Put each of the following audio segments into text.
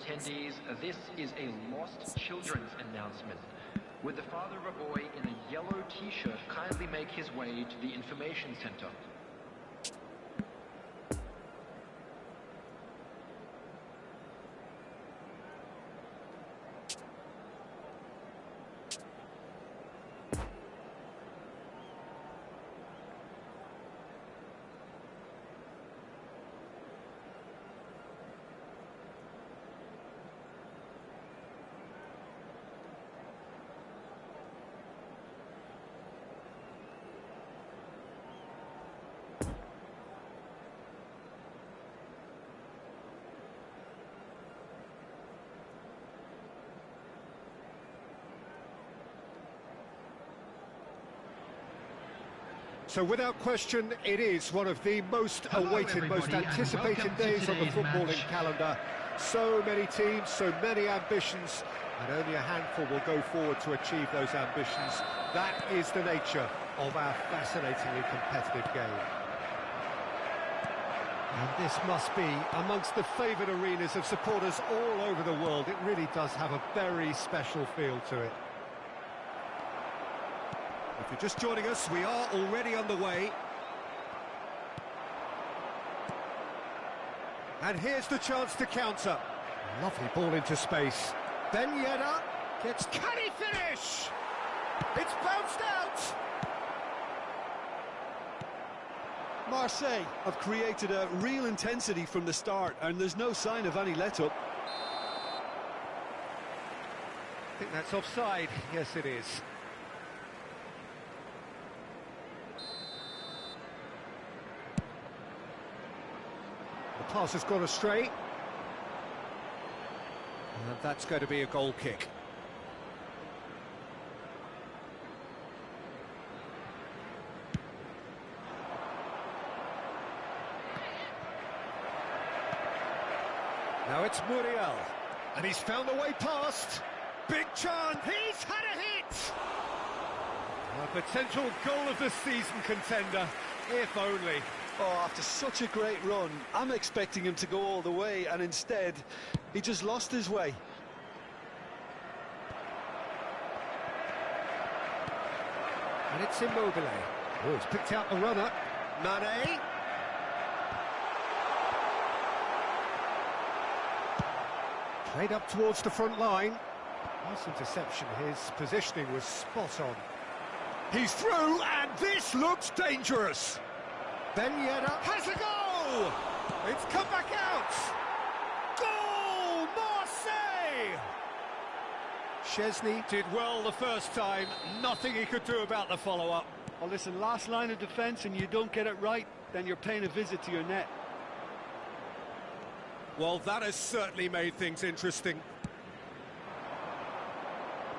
attendees, this is a lost children's announcement. Would the father of a boy in a yellow t-shirt kindly make his way to the information center? So without question, it is one of the most awaited, most anticipated days on the footballing calendar. So many teams, so many ambitions, and only a handful will go forward to achieve those ambitions. That is the nature of our fascinatingly competitive game. And this must be amongst the favoured arenas of supporters all over the world. It really does have a very special feel to it. If you're just joining us, we are already underway. And here's the chance to counter. Lovely ball into space. Ben Yedder gets... Can he finish? It's bounced out! Marseille have created a real intensity from the start, and there's no sign of any let-up. I think that's offside. Yes, it is. The pass has gone astray. And that's going to be a goal kick. Now it's Muriel. And he's found a way past. Big chance. He's had a hit. A potential goal of the season contender, if only. Oh, after such a great run, I'm expecting him to go all the way, and instead, he just lost his way. And it's Immobile. Oh, he's picked out the runner. Mane. Played up towards the front line. Nice interception. His positioning was spot on. He's through, and this looks dangerous. Ben Yedder has a goal! It's come back out! Goal! Marseille! Szczesny did well the first time. Nothing he could do about the follow-up. Well, listen, last line of defence and you don't get it right, then you're paying a visit to your net. Well, that has certainly made things interesting.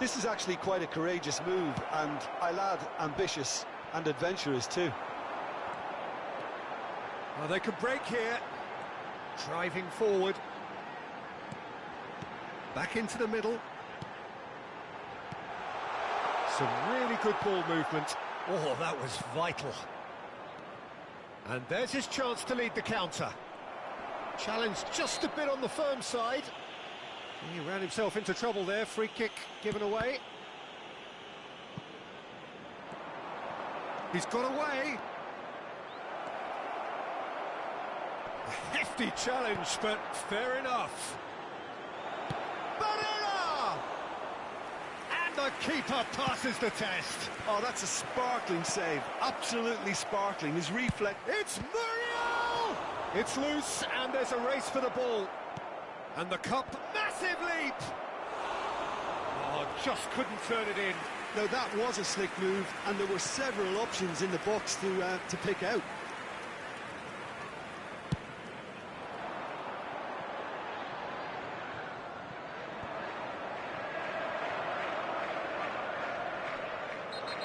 This is actually quite a courageous move, and I'll add ambitious and adventurous too. Well, they can break here. Driving forward. Back into the middle. Some really good ball movement. Oh, that was vital. And there's his chance to lead the counter. Challenged just a bit on the firm side. He ran himself into trouble there. Free kick given away. He's got away. A hefty challenge, but fair enough. Barella! And the keeper passes the test. Oh, that's a sparkling save. Absolutely sparkling. His reflex... It's Muriel! It's loose, and there's a race for the ball. And the cup, massive leap! Oh, just couldn't turn it in. Now, that was a slick move, and there were several options in the box to pick out.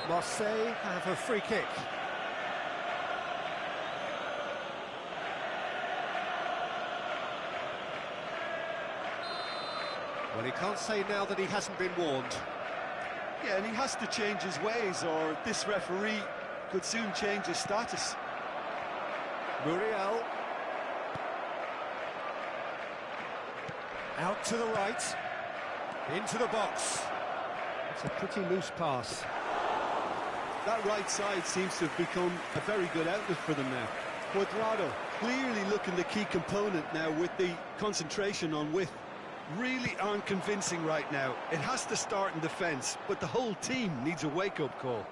Marseille have a free kick. Well, he can't say now that he hasn't been warned. Yeah, and he has to change his ways, or this referee could soon change his status. Muriel. Out to the right. Into the box. It's a pretty loose pass. That right side seems to have become a very good outlet for them now. Cuadrado clearly looking the key component now with the concentration on width. Really aren't convincing right now. It has to start in defence, but the whole team needs a wake-up call.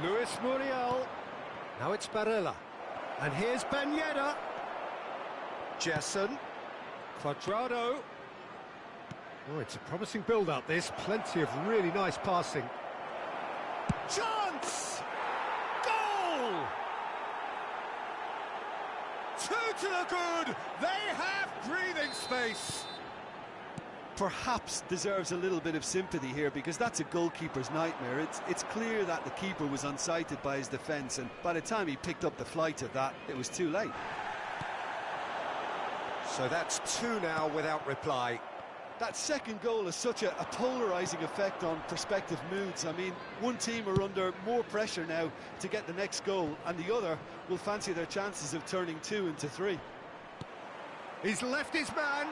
Luis Muriel. Now it's Barella. And here's Ben Yedder. Jessen. Cuadrado. Oh, it's a promising build-up, this. Plenty of really nice passing. Chance! Goal! 2 to the good! They have breathing space! Perhaps deserves a little bit of sympathy here, because that's a goalkeeper's nightmare. It's clear that the keeper was unsighted by his defence, and by the time he picked up the flight of that, it was too late. So that's 2 now without reply. That second goal has such a polarising effect on prospective moods. I mean, one team are under more pressure now to get the next goal, and the other will fancy their chances of turning 2 into 3. He's left his man.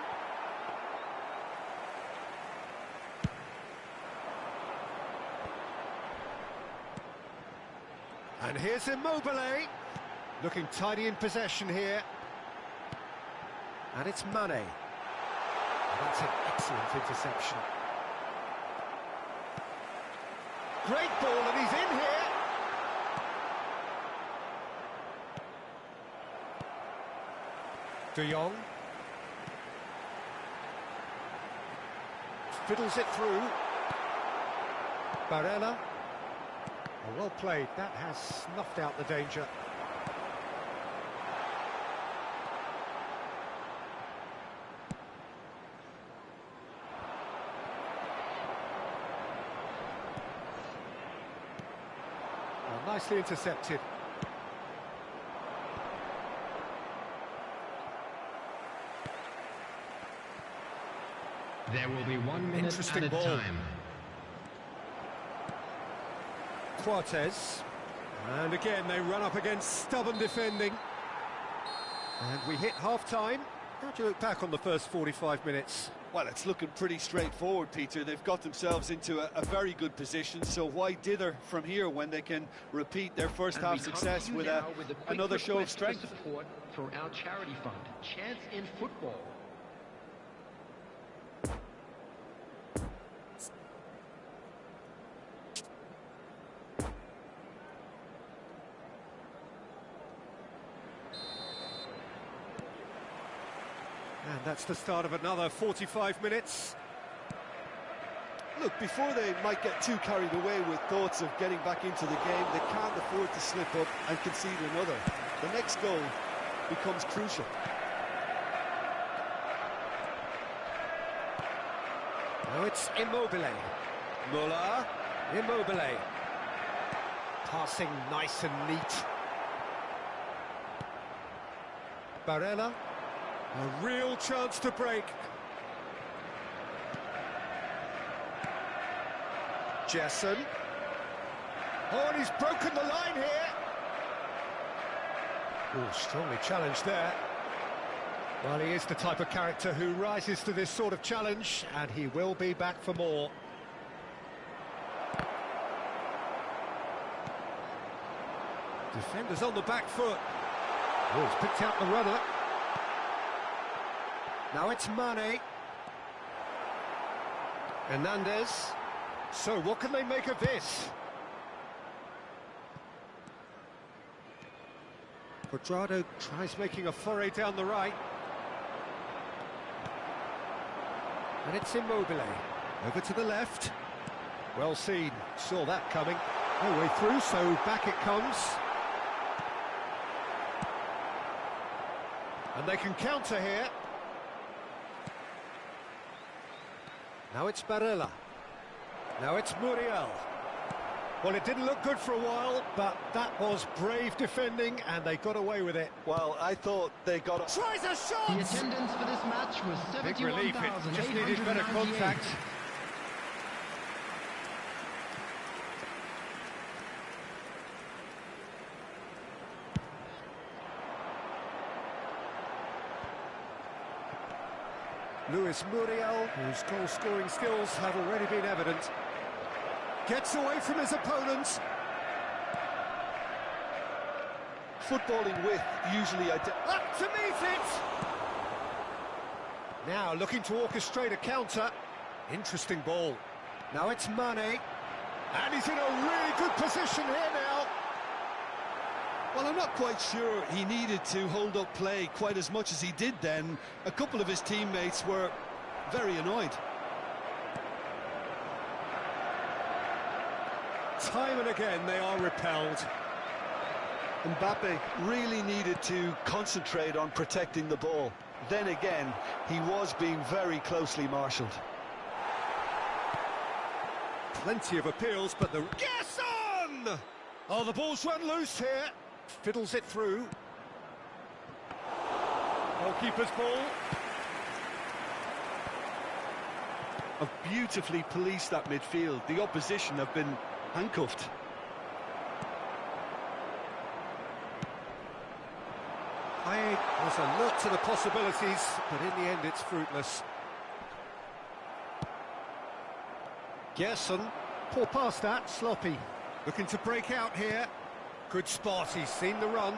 And here's Immobile, looking tidy in possession here. And it's Mane. That's an excellent interception. Great ball, and he's in here. De Jong. Fiddles it through. Barella. Oh, well played. That has snuffed out the danger. Oh, nicely intercepted. There will be 1 minute Interesting at a ball. time. Cortez. And again, they run up against stubborn defending. And we hit half-time. How do you look back on the first 45 minutes? Well, it's looking pretty straightforward, Peter. They've got themselves into a very good position, so why dither from here when they can repeat their first half success with another show of strength? Support for our charity fund, Chance in Football. And that's the start of another 45 minutes. Look, before they might get too carried away with thoughts of getting back into the game, they can't afford to slip up and concede another. The next goal becomes crucial. Now it's Immobile. Muller. Immobile. Passing nice and neat. Barella. A real chance to break. Jessen. Oh, and he's broken the line here. Oh, strongly challenged there. Well, he is the type of character who rises to this sort of challenge, and he will be back for more. Defenders on the back foot. Oh, he's picked out the runner. Now it's Mane. Hernandez. So what can they make of this? Cuadrado tries making a foray down the right. And it's Immobile. Over to the left. Well seen. Saw that coming. No way through, so back it comes. And they can counter here. Now it's Barella. Now it's Muriel. Well, it didn't look good for a while, but that was brave defending, and they got away with it. Well, I thought they got a... Tries a shot! The attendance for this match was Big relief, it just needed better 71,898. contact. Luis Muriel, whose goal-scoring skills have already been evident, gets away from his opponents. Footballing width usually Up to meet it! Now looking to orchestrate a counter. Interesting ball. Now it's Mane. And he's in a really good position here now. Well, I'm not quite sure he needed to hold up play quite as much as he did then. A couple of his teammates were very annoyed. Time and again they are repelled. Mbappe really needed to concentrate on protecting the ball. Then again, he was being very closely marshalled. Plenty of appeals, but the... Gerson! Oh, the ball's run loose here. Fiddles it through. Goalkeeper's ball. Have beautifully policed that midfield. The opposition have been handcuffed. It was a look to the possibilities, but in the end it's fruitless. Gerson, poor pass that, sloppy. Looking to break out here. Good spot, he's seen the run.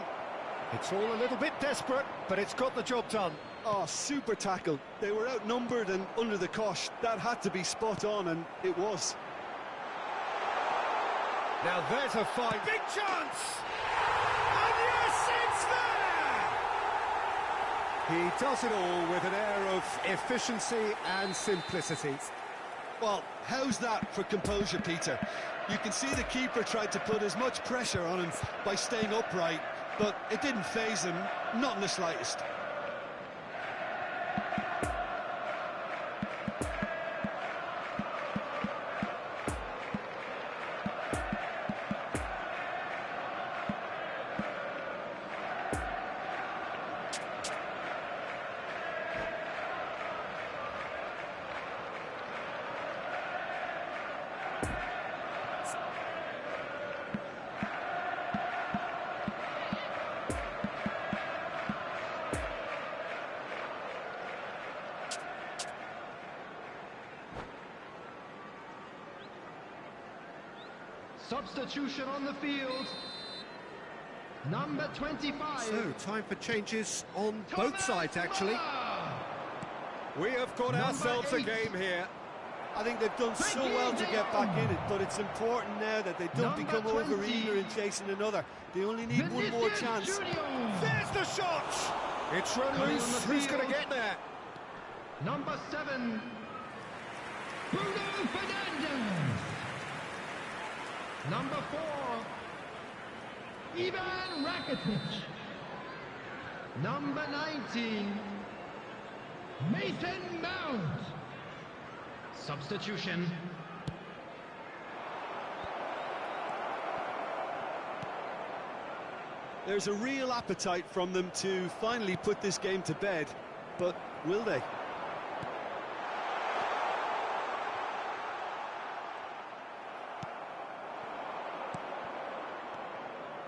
It's all a little bit desperate, but it's got the job done. Oh, super tackle. They were outnumbered and under the cosh. That had to be spot on, and it was. Now there's a fine... Big chance! And yes, it's there! He does it all with an air of efficiency and simplicity. Well, how's that for composure, Peter? You can see the keeper tried to put as much pressure on him by staying upright, but it didn't faze him, not in the slightest. Substitution on the field. Number 25. So, time for changes on both sides, actually. We have got ourselves a game here. I think they've done so well to get back in it, but it's important now that they don't become over-eager in chasing another. They only need one more chance. There's the shot! It's run loose. Who's going to get there? Number 7. Bruno Fernandes. Number 4. Ivan Rakitic. Number 19. Mason Mount. Substitution. There's a real appetite from them to finally put this game to bed, but will they?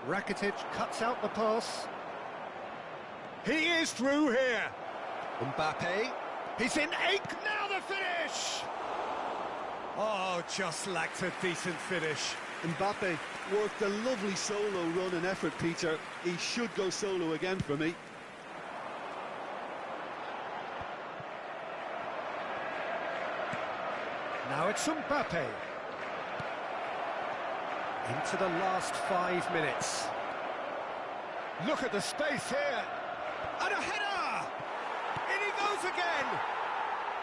Rakitic cuts out the pass. He is through here. Mbappe. He's in ache. Now the finish. Oh, just lacked a decent finish. Mbappe worked a lovely solo run and effort, Peter. He should go solo again for me. Now it's Mbappe. Into the last 5 minutes. Look at the space here. And a header! In he goes again!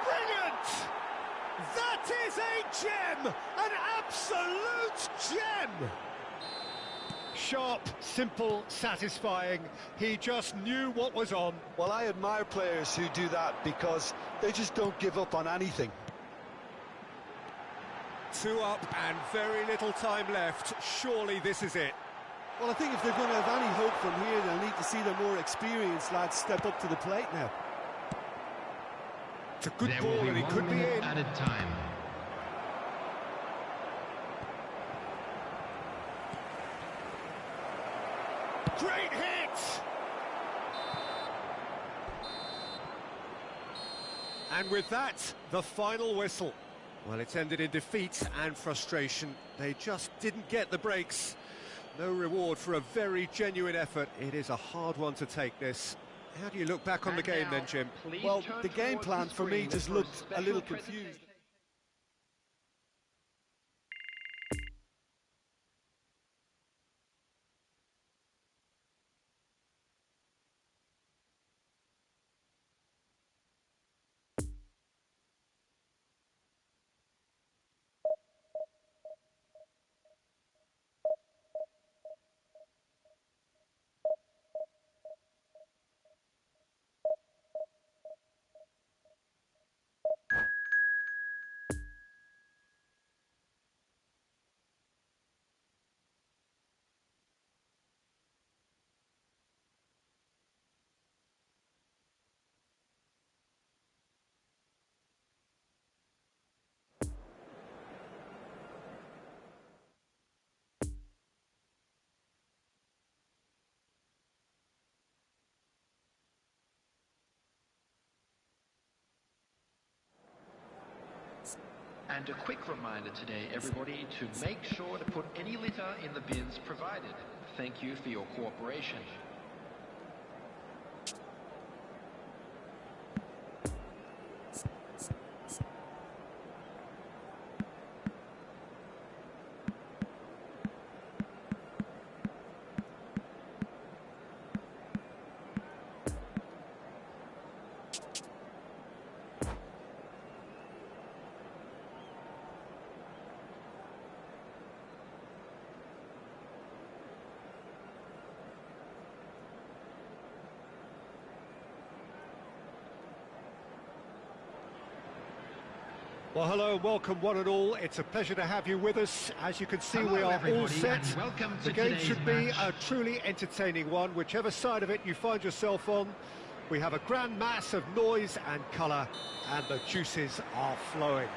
Brilliant! That is a gem! An absolute gem! Sharp, simple, satisfying. He just knew what was on. Well, I admire players who do that because they just don't give up on anything. 2 up and very little time left. Surely this is it. Well, I think if they're going to have any hope from here, they'll need to see the more experienced lads step up to the plate now. It's a good ball and he could be in. Added time. Great hit! And with that, the final whistle. Well, it's ended in defeat and frustration. They just didn't get the breaks. No reward for a very genuine effort. It is a hard one to take, this. How do you look back on the game then, Jim? Well, the game plan for me just looked a little confused. And a quick reminder today, everybody, to make sure to put any litter in the bins provided. Thank you for your cooperation. Well, hello and welcome one and all. It's a pleasure to have you with us. As you can see, we are all set. The game should be a truly entertaining one, whichever side of it you find yourself on. We have a grand mass of noise and colour, and the juices are flowing.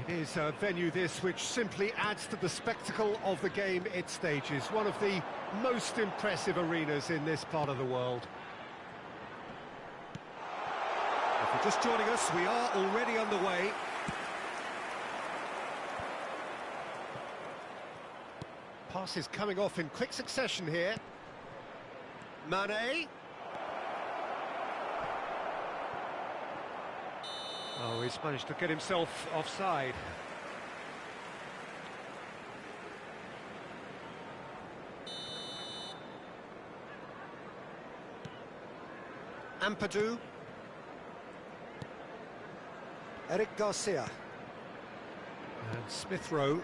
It is a venue, this, which simply adds to the spectacle of the game it stages. One of the most impressive arenas in this part of the world. If you're just joining us, we are already underway. Passes coming off in quick succession here. Mane. Oh, he's managed to get himself offside. Ampadu. Eric Garcia. And Smith Rowe.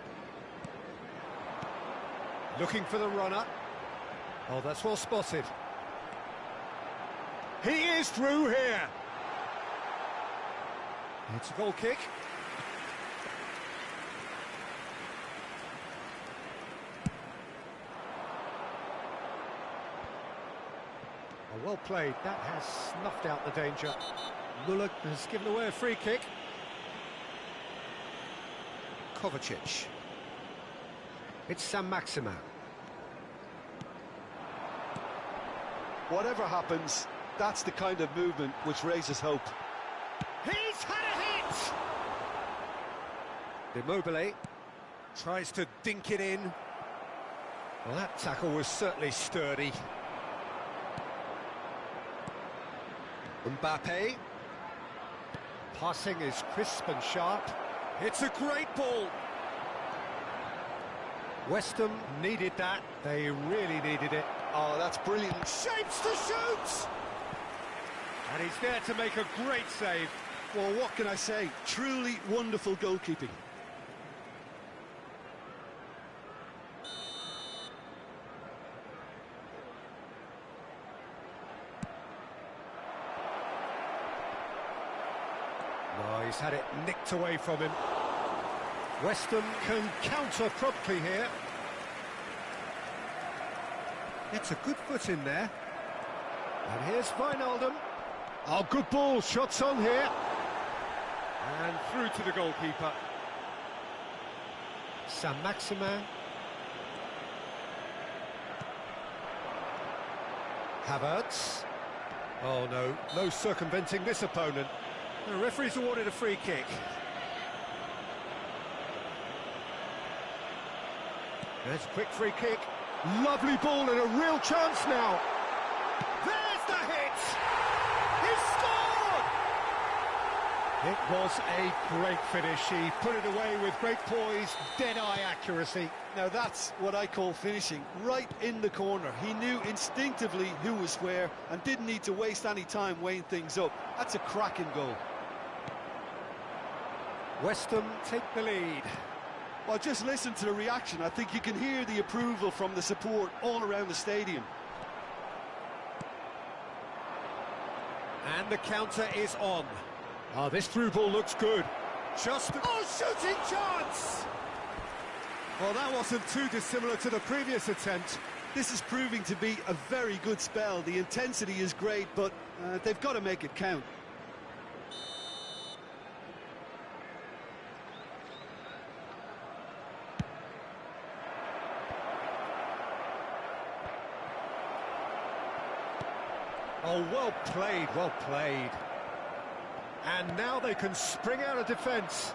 Looking for the runner. Oh, that's well spotted. He is through here. It's a goal kick. Oh, well played. That has snuffed out the danger. Muller has given away a free kick. Kovacic. It's Sam Maximin. Whatever happens, that's the kind of movement which raises hope. He's had a hit! Immobile tries to dink it in. Well, that tackle was certainly sturdy. Mbappe. Passing is crisp and sharp. It's a great ball. West Ham needed that. They really needed it. Oh, that's brilliant. Shapes to shoot! And he's there to make a great save. Well, what can I say? Truly wonderful goalkeeping. No, he's had it nicked away from him. West Ham can counter promptly here. It's a good foot in there. And here's Wijnaldum. Oh, good ball, shots on here. And through to the goalkeeper. Sam Maximin. Havertz. Oh no, no circumventing this opponent. The referee's awarded a free kick. There's a quick free kick. Lovely ball and a real chance now. There's the hit! He scored! It was a great finish. He put it away with great poise, dead-eye accuracy. Now that's what I call finishing, right in the corner. He knew instinctively who was where and didn't need to waste any time weighing things up. That's a cracking goal. West Ham take the lead. Well, just listen to the reaction. I think you can hear the approval from the support all around the stadium. And the counter is on. Oh, this through ball looks good. Shooting chance! Well, that wasn't too dissimilar to the previous attempt. This is proving to be a very good spell. The intensity is great, but they've got to make it count. Oh, well played, well played. And now they can spring out of defence.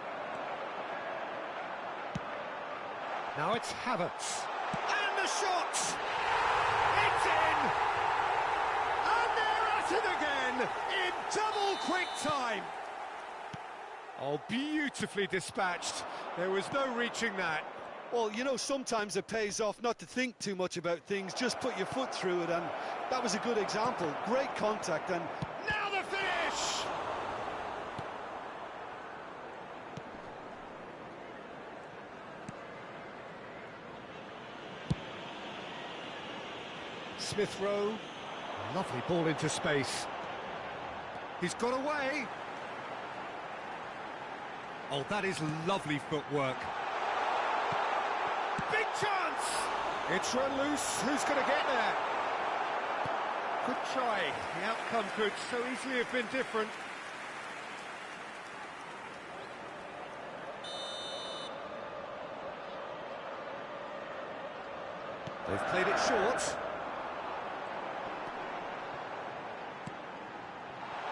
Now it's Havertz. And the shot! It's in! And they're at it again in double quick time. Oh, beautifully dispatched. There was no reaching that. Well, you know, sometimes it pays off not to think too much about things, just put your foot through it, and that was a good example. Great contact, and now the finish! Smith Rowe, lovely ball into space. He's got away. Oh, that is lovely footwork. Big chance! It's run loose. Who's going to get there? Good try. The outcome could so easily have been different. They've played it short.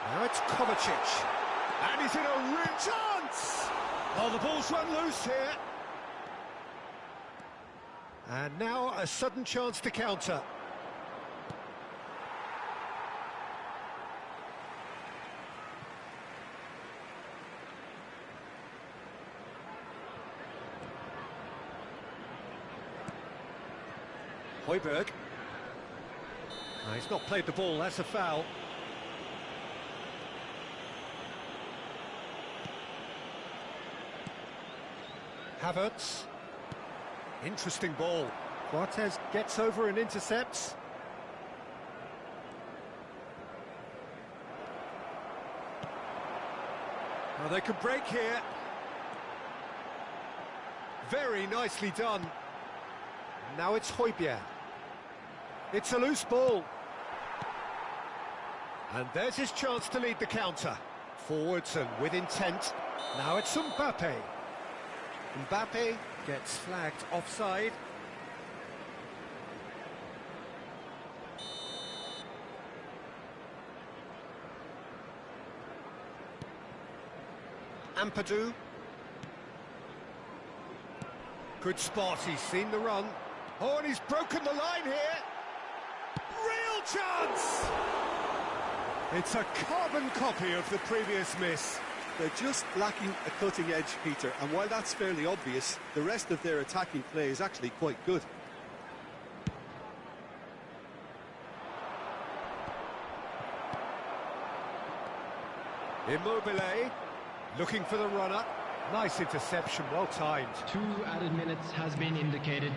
Now it's Kovacic. And he's in a real chance! Oh, the ball's run loose here. And now a sudden chance to counter. Højbjerg. No, he's not played the ball, that's a foul. Havertz. Interesting ball. Cortez gets over and intercepts. Well, they could break here. Very nicely done. Now it's Højbjerg. It's a loose ball. And there's his chance to lead the counter. Forwards and with intent. Now it's Mbappe. Mbappe gets flagged offside. Ampadu. Good spot, he's seen the run. Oh, and he's broken the line here. Real chance! It's a carbon copy of the previous miss. They're just lacking a cutting edge, Peter, and while that's fairly obvious, the rest of their attacking play is actually quite good. Immobile, looking for the runner. Nice interception, well timed. 2 added minutes has been indicated.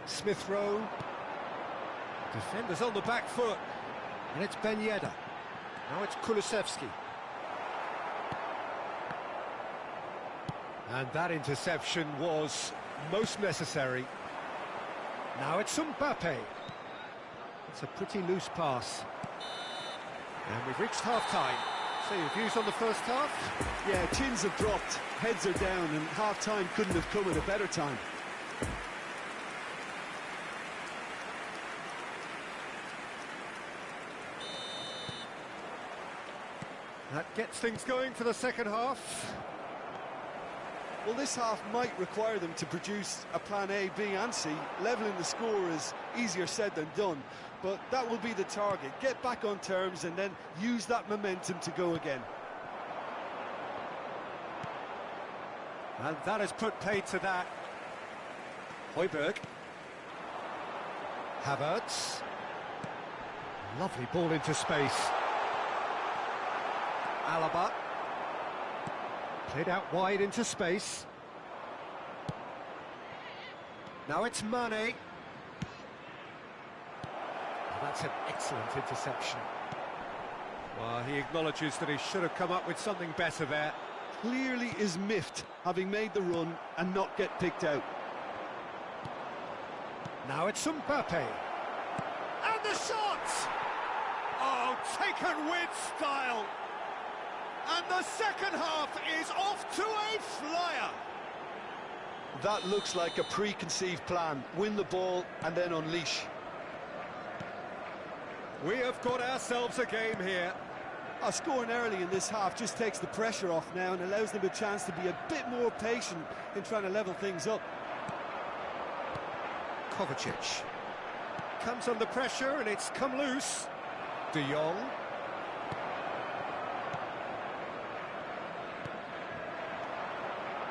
Smith Rowe. Defenders on the back foot. And it's Ben Yedder. Now it's Kulusevski. And that interception was most necessary. Now it's Mbappe. It's a pretty loose pass. And we've reached half-time. So your views on the first half? Yeah, chins have dropped, heads are down, and half-time couldn't have come at a better time. Gets things going for the second half. Well, this half might require them to produce a plan A, B and C. Levelling the score is easier said than done, but that will be the target. Get back on terms and then use that momentum to go again. And that has put paid to that. Højbjerg. Havertz. Lovely ball into space. Alaba. Played out wide into space. Now it's Mane. Oh, that's an excellent interception. Well, he acknowledges that he should have come up with something better there. Clearly is miffed, having made the run and not get picked out. Now it's Mbappe. And the shot! Oh, taken with style. And the second half is off to a flyer. That looks like a preconceived plan. Win the ball and then unleash. We have got ourselves a game here. Scoring early in this half just takes the pressure off now and allows them a chance to be a bit more patient in trying to level things up. Kovacic comes under pressure and it's come loose. De Jong.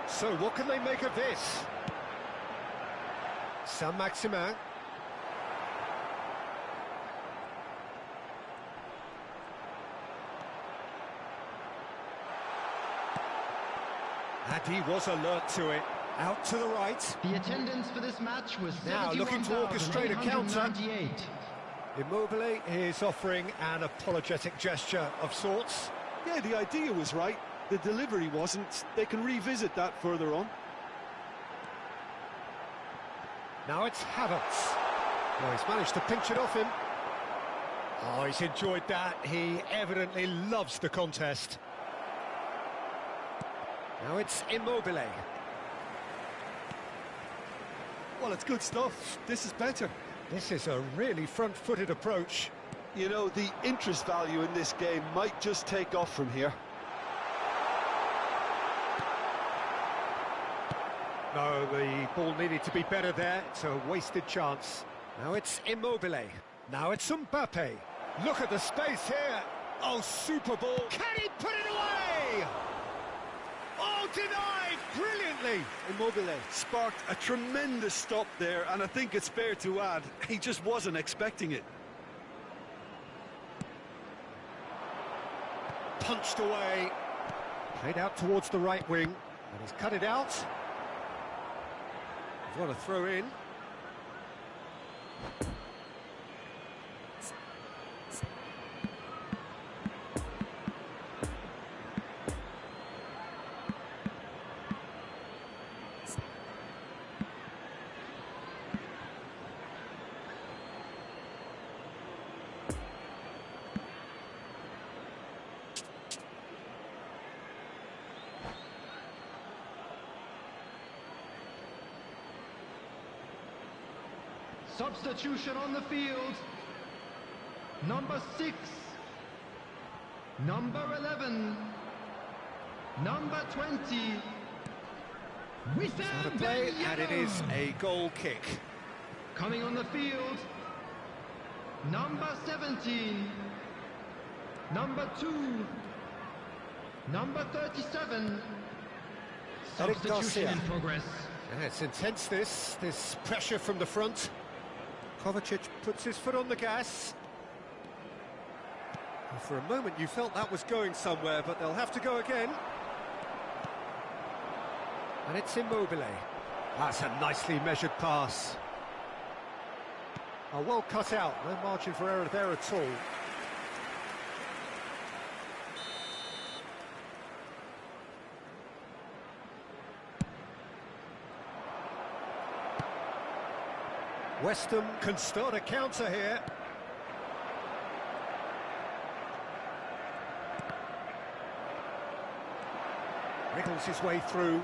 So what can they make of this? Saint-Maximin. And he was alert to it. Out to the right. The attendance for this match was now looking to orchestrate a counter. 71,898. Immobile is offering an apologetic gesture of sorts. Yeah, the idea was right. The delivery wasn't. They can revisit that further on. Now it's Havertz. Oh, he's managed to pinch it off him. Oh, he's enjoyed that. He evidently loves the contest. Now it's Immobile. Well, it's good stuff. This is better. This is a really front-footed approach. You know, the interest value in this game might just take off from here. No, the ball needed to be better there. It's a wasted chance. Now it's Immobile. Now it's Mbappe. Look at the space here. Oh, super ball. Can he put it away? Oh, denied brilliantly. Immobile sparked a tremendous stop there, and I think it's fair to add, he just wasn't expecting it. Punched away. Played out towards the right wing. And he's cut it out. What a throw in. Substitution on the field. Number 6. Number 11. Number 20. Out of play, and it is a goal kick. Coming on the field. Number 17. Number 2. Number 37. Eric Substitution Garcia. in progress. Yeah, it's intense, this pressure from the front. Kovacic puts his foot on the gas. And for a moment you felt that was going somewhere, but they'll have to go again. And it's Immobile. That's a nicely measured pass. Oh, well cut out, no margin for error there at all. West Ham can start a counter here. Wriggles his way through.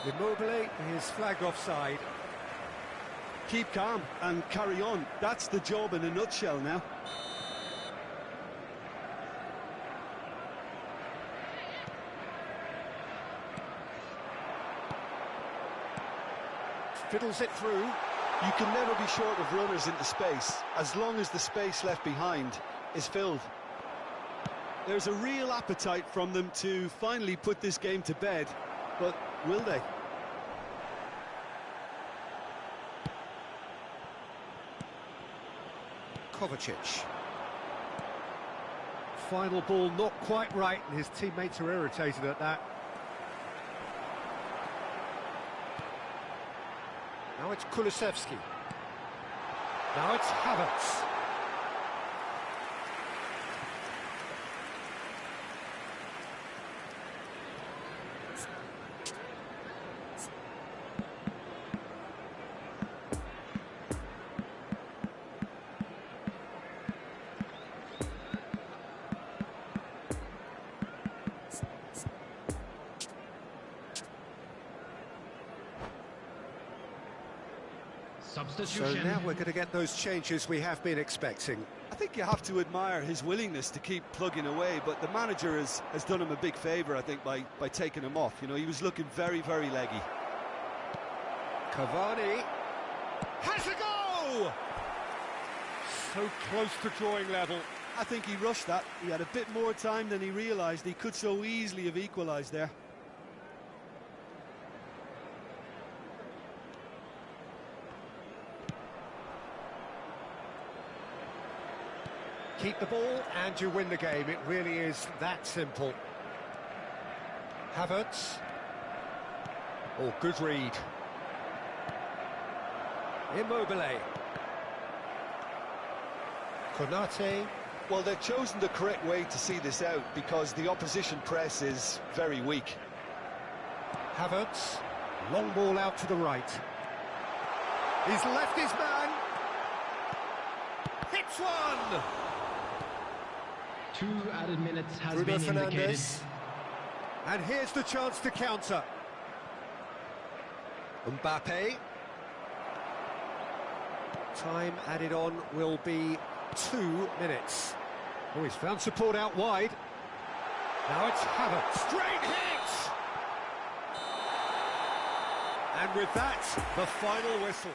Immobile is flagged offside. Keep calm and carry on. That's the job in a nutshell now. fiddles it through. You can never be short of runners into space, as long as the space left behind is filled. There's a real appetite from them to finally put this game to bed, but will they? Kovacic. Final ball not quite right, and his teammates are irritated at that. Now it's Kulusevski. Now it's Havertz. Substitution. So now we're going to get those changes we have been expecting. I think you have to admire his willingness to keep plugging away, but the manager has done him a big favour, I think, by taking him off. You know, he was looking very, very leggy. Cavani has a go! So close to drawing level. I think he rushed that. He had a bit more time than he realised. He could so easily have equalised there. Keep the ball and you win the game. It really is that simple. Havertz. Oh, good read. Immobile. Konate. Well, they've chosen the correct way to see this out because the opposition press is very weak. Havertz. Long ball out to the right. He's left his man. Hits one! 2 added minutes has Bruno been indicated. Fernandes. And here's the chance to counter. Mbappe. Time added on will be 2 minutes. Oh, he's found support out wide. Now it's Havertz. Straight hit! And with that, the final whistle.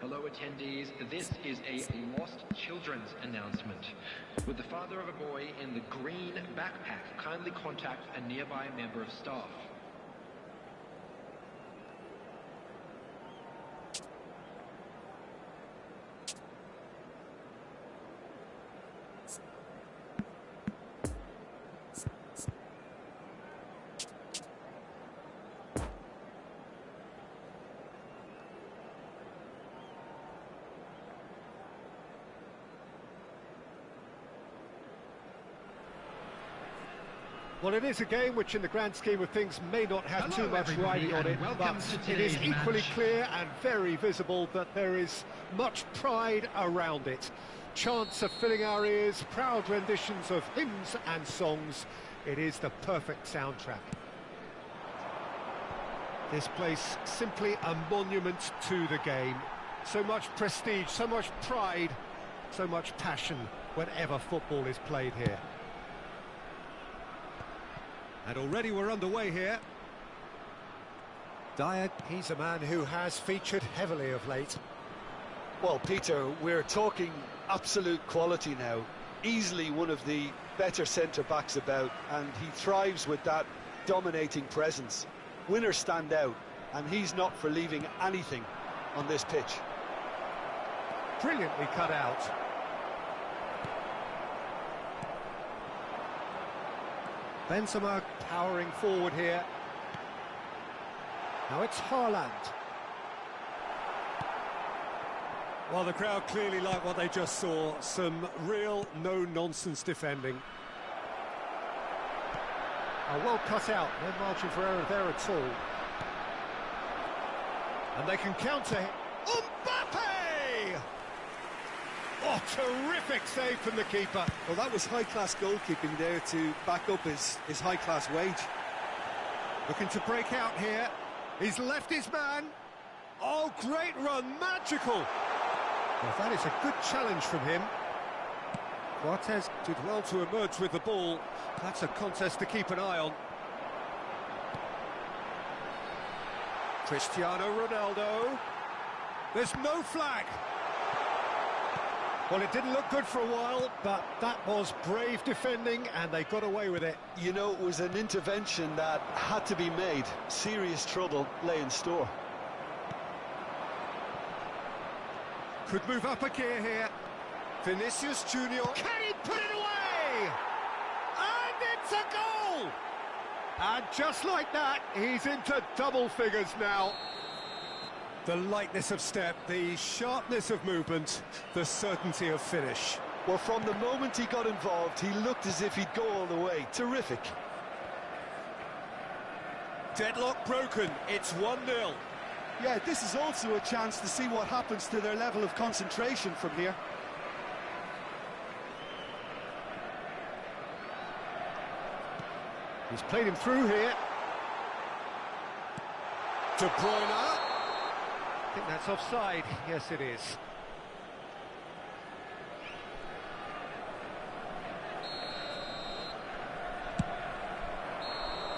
Hello attendees, this is a lost children's announcement. Would the father of a boy in the green backpack kindly contact a nearby member of staff? Well, it is a game which in the grand scheme of things may not have too much riding on it, but it is equally clear and very visible that there is much pride around it. Chants are filling our ears, proud renditions of hymns and songs. It is the perfect soundtrack. This place simply a monument to the game. So much prestige, so much pride, so much passion whenever football is played here. And already we're underway here. Dyer, he's a man who has featured heavily of late. Well, Peter, we're talking absolute quality now. Easily one of the better centre-backs about, and he thrives with that dominating presence. Winners stand out, and he's not for leaving anything on this pitch. Brilliantly cut out. Benzema powering forward here. Now it's Haaland. Well, the crowd clearly like what they just saw. Some real no-nonsense defending. Well cut out. No margin for error there at all. And they can counter. Mbappe! Oh, terrific save from the keeper. Well, that was high-class goalkeeping there to back up his high-class wage. Looking to break out here. He's left his man. Oh, great run, magical. Well, that is a good challenge from him. Cortez did well to emerge with the ball. That's a contest to keep an eye on. Cristiano Ronaldo. There's no flag. Well, it didn't look good for a while, but that was brave defending, and they got away with it. You know, it was an intervention that had to be made. Serious trouble lay in store. Could move up a gear here. Vinicius Junior. Can he put it away? And it's a goal! And just like that, he's into double figures now. The lightness of step, the sharpness of movement, the certainty of finish. Well, from the moment he got involved, he looked as if he'd go all the way. Terrific. Deadlock broken, it's 1-0. Yeah, this is also a chance to see what happens to their level of concentration from here. He's played him through here. De Bruyne. I think that's offside. Yes, it is.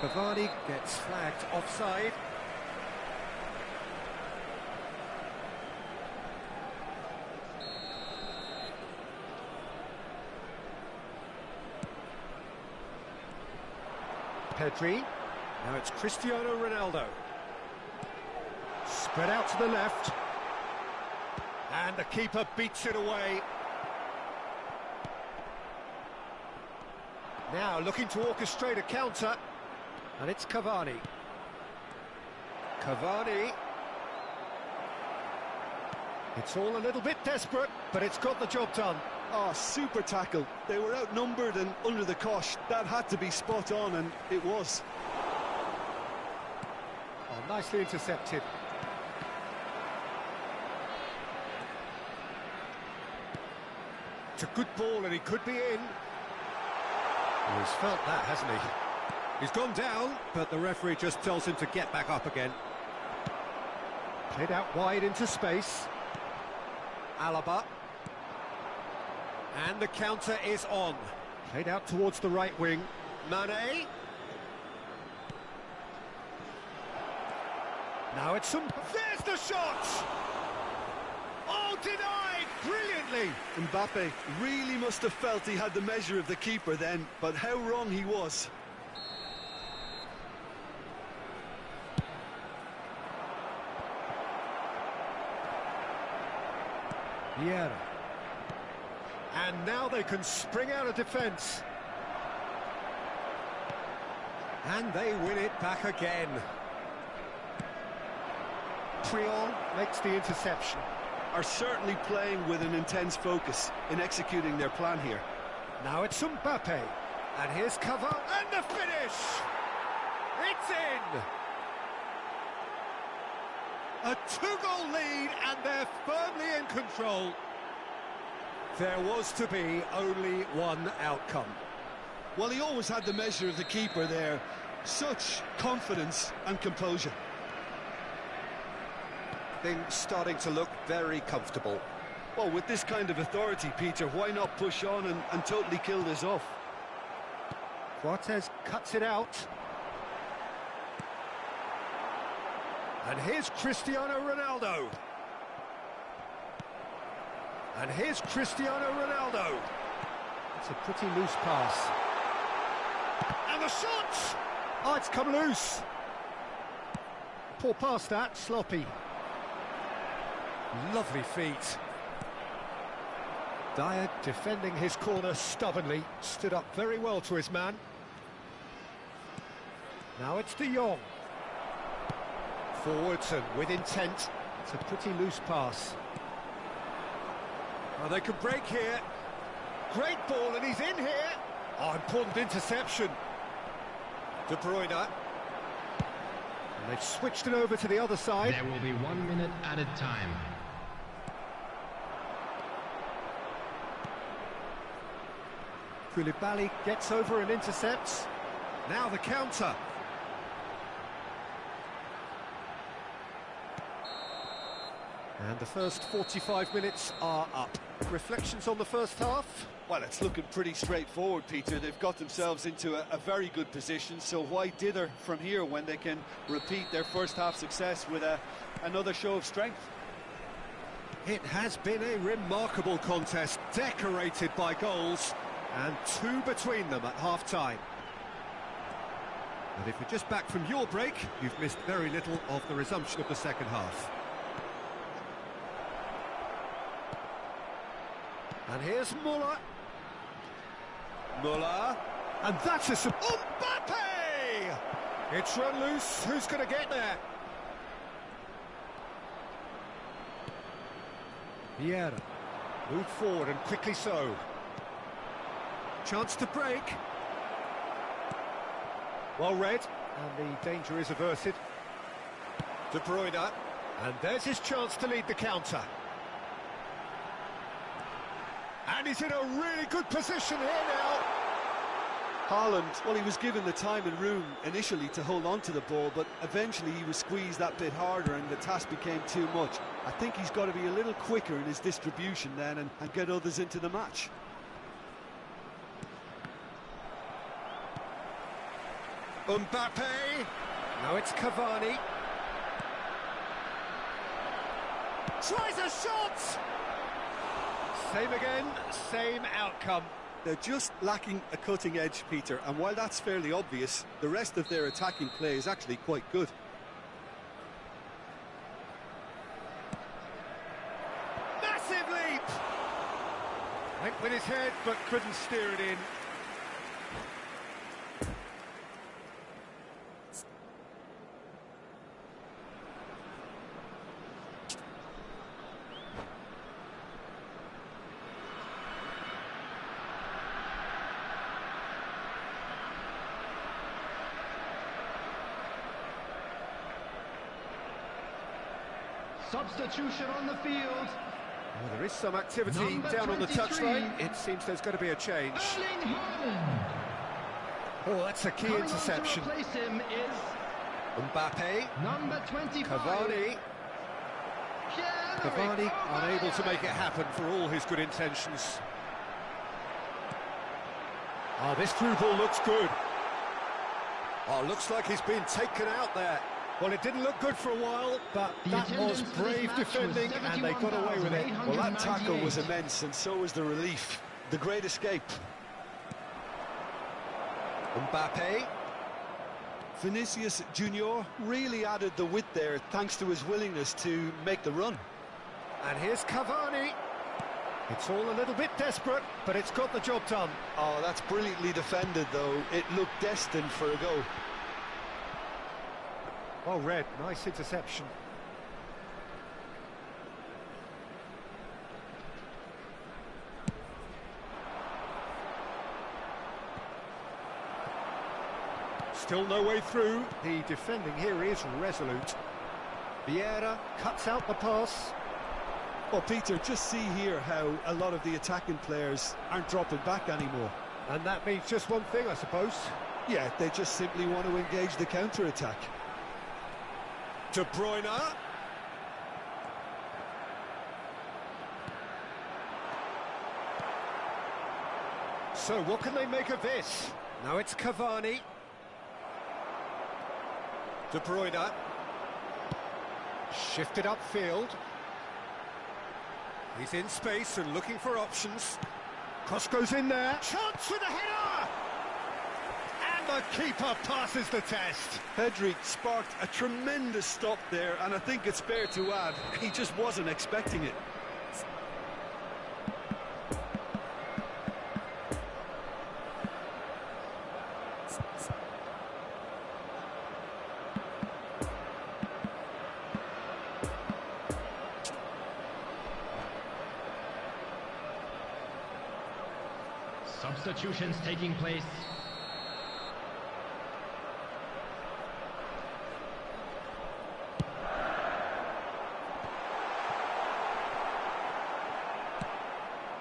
Cavani gets flagged offside. Pedri. Now it's Cristiano Ronaldo. Spread out to the left. And the keeper beats it away. Now looking to orchestrate a counter. And it's Cavani. Cavani. It's all a little bit desperate, but it's got the job done. Oh, super tackle. They were outnumbered and under the cosh. That had to be spot on, and it was. Oh, nicely intercepted. It's a good ball, and he could be in. Oh, he's felt that, hasn't he? He's gone down, but the referee just tells him to get back up again. Played out wide into space. Alaba. And the counter is on. Played out towards the right wing. Mane. Now it's some... There's the shot! Oh, denied! Brilliantly! Mbappe really must have felt he had the measure of the keeper then, but how wrong he was. Vieira. And now they can spring out of defence. And they win it back again. Triol makes the interception. Are certainly playing with an intense focus in executing their plan here. Now it's Mbappe. And here's cover, and the finish! It's in! A 2-goal lead, and they're firmly in control. There was to be only one outcome. Well, he always had the measure of the keeper there. Such confidence and composure. Things starting to look very comfortable. Well, with this kind of authority, Peter, why not push on and totally kill this off? Cortez cuts it out. And here's Cristiano Ronaldo. And here's Cristiano Ronaldo. It's a pretty loose pass. And the shot! Oh, it's come loose. Poor pass that, sloppy. Lovely feet. Dyer defending his corner stubbornly, stood up very well to his man. Now it's De Jong. Forwards and with intent. It's a pretty loose pass. Oh, they can break here. Great ball, and he's in here. Oh, important interception. De Bruyne. And they've switched it over to the other side. There will be 1 minute added time. Koulibaly gets over and intercepts. Now the counter. And the first 45 minutes are up. Reflections on the first half? Well, it's looking pretty straightforward, Peter. They've got themselves into a very good position, so why dither from here when they can repeat their first half success with another show of strength? It has been a remarkable contest, decorated by goals, and 2 between them at half-time. And if you're just back from your break, you've missed very little of the resumption of the second half. And here's Muller. Muller. And that's a... Mbappe! It's run loose. Who's going to get there? Vieira. Moved forward and quickly so. Chance to break. Well read. And the danger is averted. De Bruyne. And there's his chance to lead the counter. And he's in a really good position here now. Haaland, well, he was given the time and room initially to hold on to the ball, but eventually he was squeezed that bit harder and the task became too much. I think he's got to be a little quicker in his distribution then and get others into the match. Mbappe. Now it's Cavani. Tries a shot! Same again, same outcome. They're just lacking a cutting edge, Peter, and while that's fairly obvious, the rest of their attacking play is actually quite good. Massive leap! Went with his head, but couldn't steer it in. Substitution on the field. Well, there is some activity Number down on the 23. touchline. It seems there's going to be a change. Oh, that's a key interception. To replace him is Mbappe. number 25. Cavani. Cavani unable to make it happen for all his good intentions. Oh, this through ball looks good. Oh, looks like he's been taken out there. Well, it didn't look good for a while, but that was brave defending, and they got away with it. Well, that tackle was immense, and so was the relief. The great escape. Mbappe. Vinicius Junior really added the width there, thanks to his willingness to make the run. And here's Cavani. It's all a little bit desperate, but it's got the job done. Oh, that's brilliantly defended, though. It looked destined for a goal. Well read, nice interception. Still no way through. The defending here is resolute. Vieira cuts out the pass. Well, Peter, just see here how a lot of the attacking players aren't dropping back anymore. And that means just one thing, I suppose. Yeah, they just simply want to engage the counter-attack. De Bruyne. So what can they make of this? Now it's Cavani. De Bruyne. Shifted upfield. He's in space and looking for options. Cross goes in there. Chance with a header! And the keeper passes the test. Pedri sparked a tremendous stop there, and I think it's fair to add, he just wasn't expecting it. Substitutions taking place.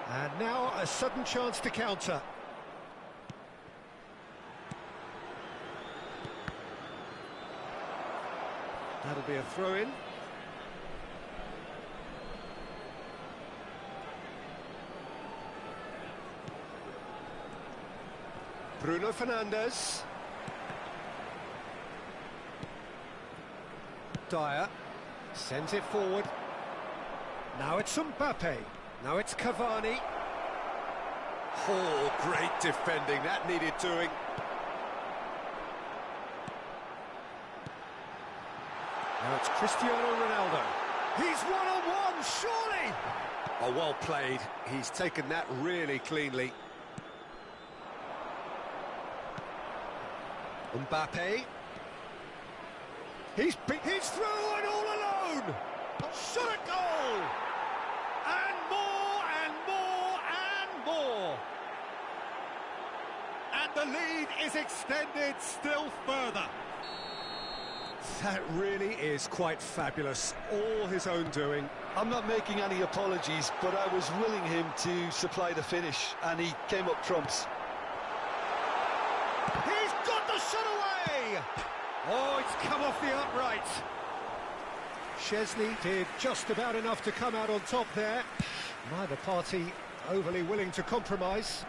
And now a sudden chance to counter. That'll be a throw-in. Bruno Fernandes. Dyer sends it forward. Now it's Mbappe. Now it's Cavani. Oh, great defending. That needed doing. Now it's Cristiano Ronaldo. He's one-on-one, surely! Oh, well played. He's taken that really cleanly. Mbappe. He's through and all alone! Shot a goal! And more, and more, and more! And the lead is extended still further. That really is quite fabulous. All his own doing. I'm not making any apologies, but I was willing him to supply the finish, and he came up trumps. He's got the shot away! Oh, it's come off the upright. Szczesny did just about enough to come out on top there. Neither party overly willing to compromise.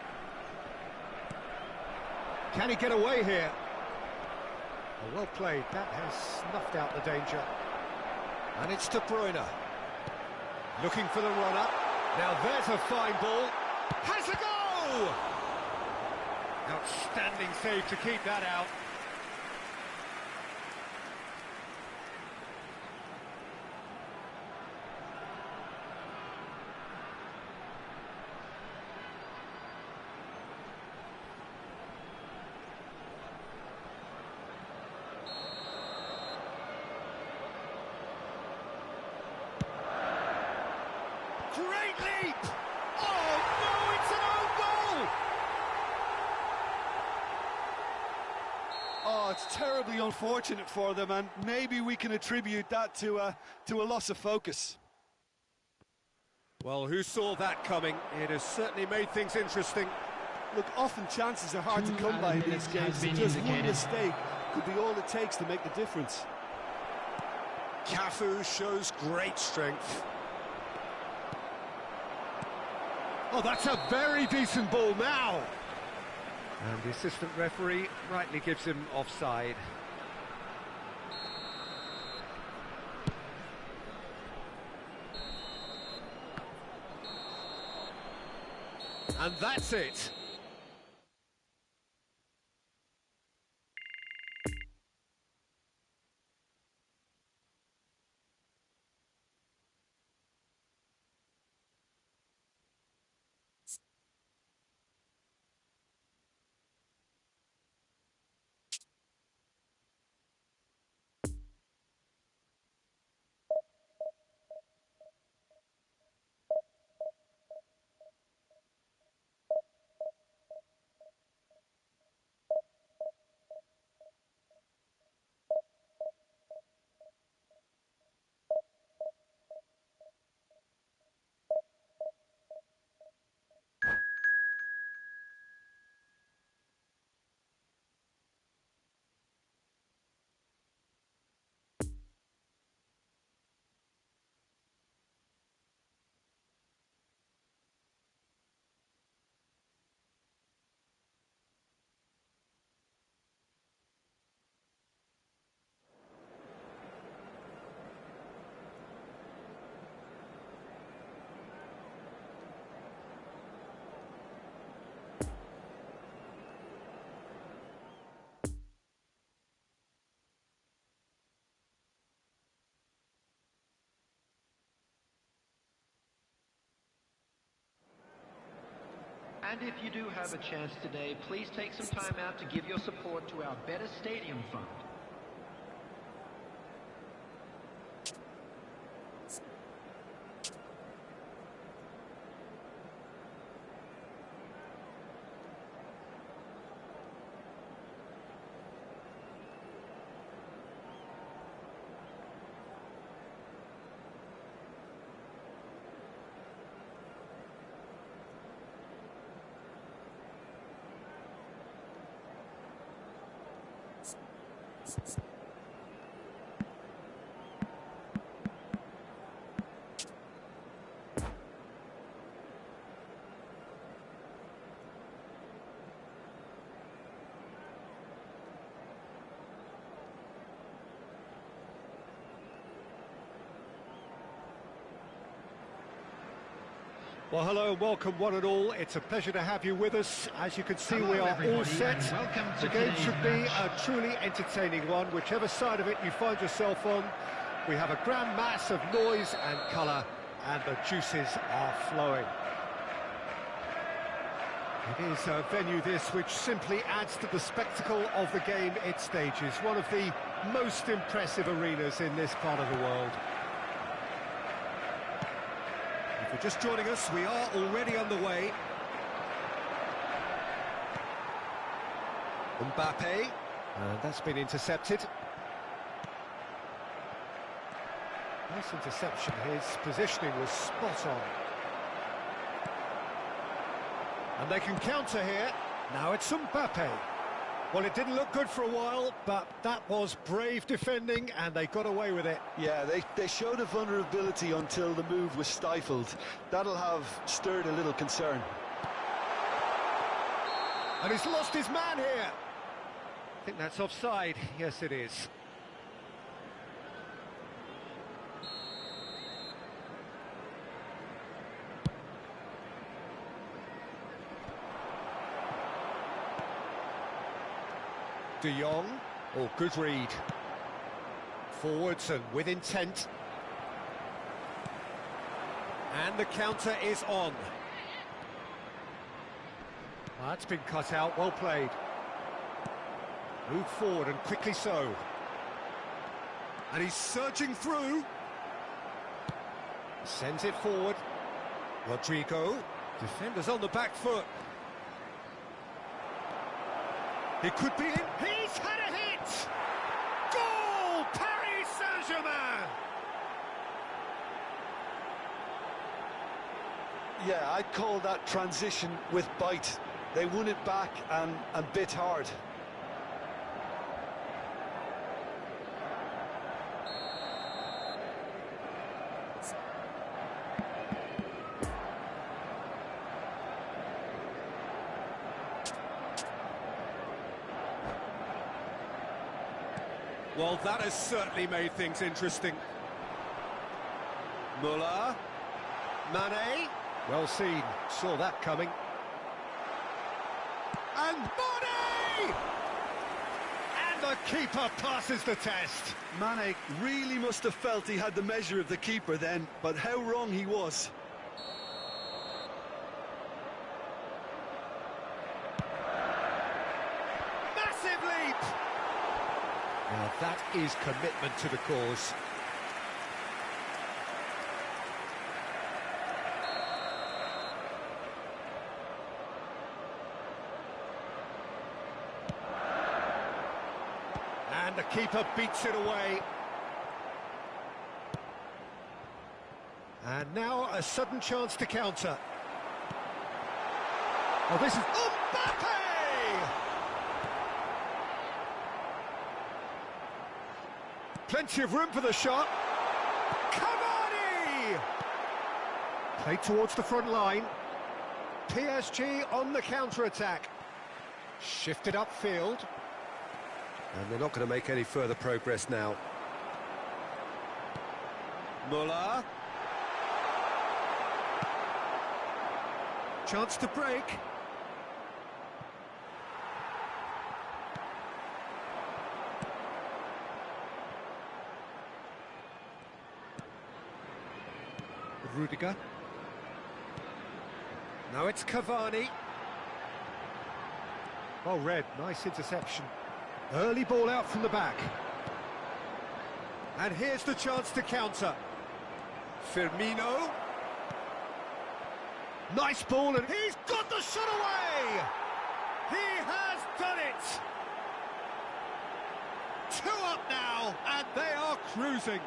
Can he get away here? Oh, well played. That has snuffed out the danger. And it's De Bruyne. Looking for the run-up. Now there's a fine ball. Has a go! Outstanding save to keep that out. Great leap! Oh no, it's an own goal! Oh, it's terribly unfortunate for them, and maybe we can attribute that to a loss of focus. Well, who saw that coming? It has certainly made things interesting. Look, often chances are hard to come by in these games, so just one mistake could be all it takes to make the difference. Cafu shows great strength. Oh, that's a very decent ball now. And the assistant referee rightly gives him offside. And that's it. And if you do have a chance today, please take some time out to give your support to our Better Stadium Fund. Well, hello and welcome one and all. It's a pleasure to have you with us. As you can see, we are all set. The game should be a truly entertaining one, whichever side of it you find yourself on. We have a grand mass of noise and colour, and the juices are flowing. It is a venue this which simply adds to the spectacle of the game it stages. One of the most impressive arenas in this part of the world. If you're just joining us, we are already underway. Mbappe, and that's been intercepted. Nice interception, his positioning was spot on. And they can counter here. Now it's Mbappe. Well, it didn't look good for a while, but that was brave defending, and they got away with it. Yeah, they showed a vulnerability until the move was stifled. That'll have stirred a little concern. And he's lost his man here. I think that's offside. Yes, it is. De Jong, oh, good read. Forwards and with intent. And the counter is on. That's been cut out, well played. Move forward and quickly so. And he's surging through. Sends it forward. Rodrigo, defenders on the back foot. It could be in. He's had a hit! Goal! Paris Saint-Germain! Yeah, I'd call that transition with bite. They won it back and bit hard. Well, that has certainly made things interesting. Muller. Mane. Well seen. Saw that coming. on! Mane! And the keeper passes the test. Mane really must have felt he had the measure of the keeper then, but how wrong he was. Massive leap! Now that is commitment to the cause. And the keeper beats it away. And now a sudden chance to counter. Oh, this is Mbappe! Plenty of room for the shot. Cavani! Played towards the front line. PSG on the counter-attack. Shifted upfield. And they're not going to make any further progress now. Muller. Chance to break. Rudiger. Now it's Cavani. Oh, Red, nice interception. Early ball out from the back. And here's the chance to counter. Firmino. Nice ball, and he's got the shot away! He has done it! 2 up now, and they are cruising.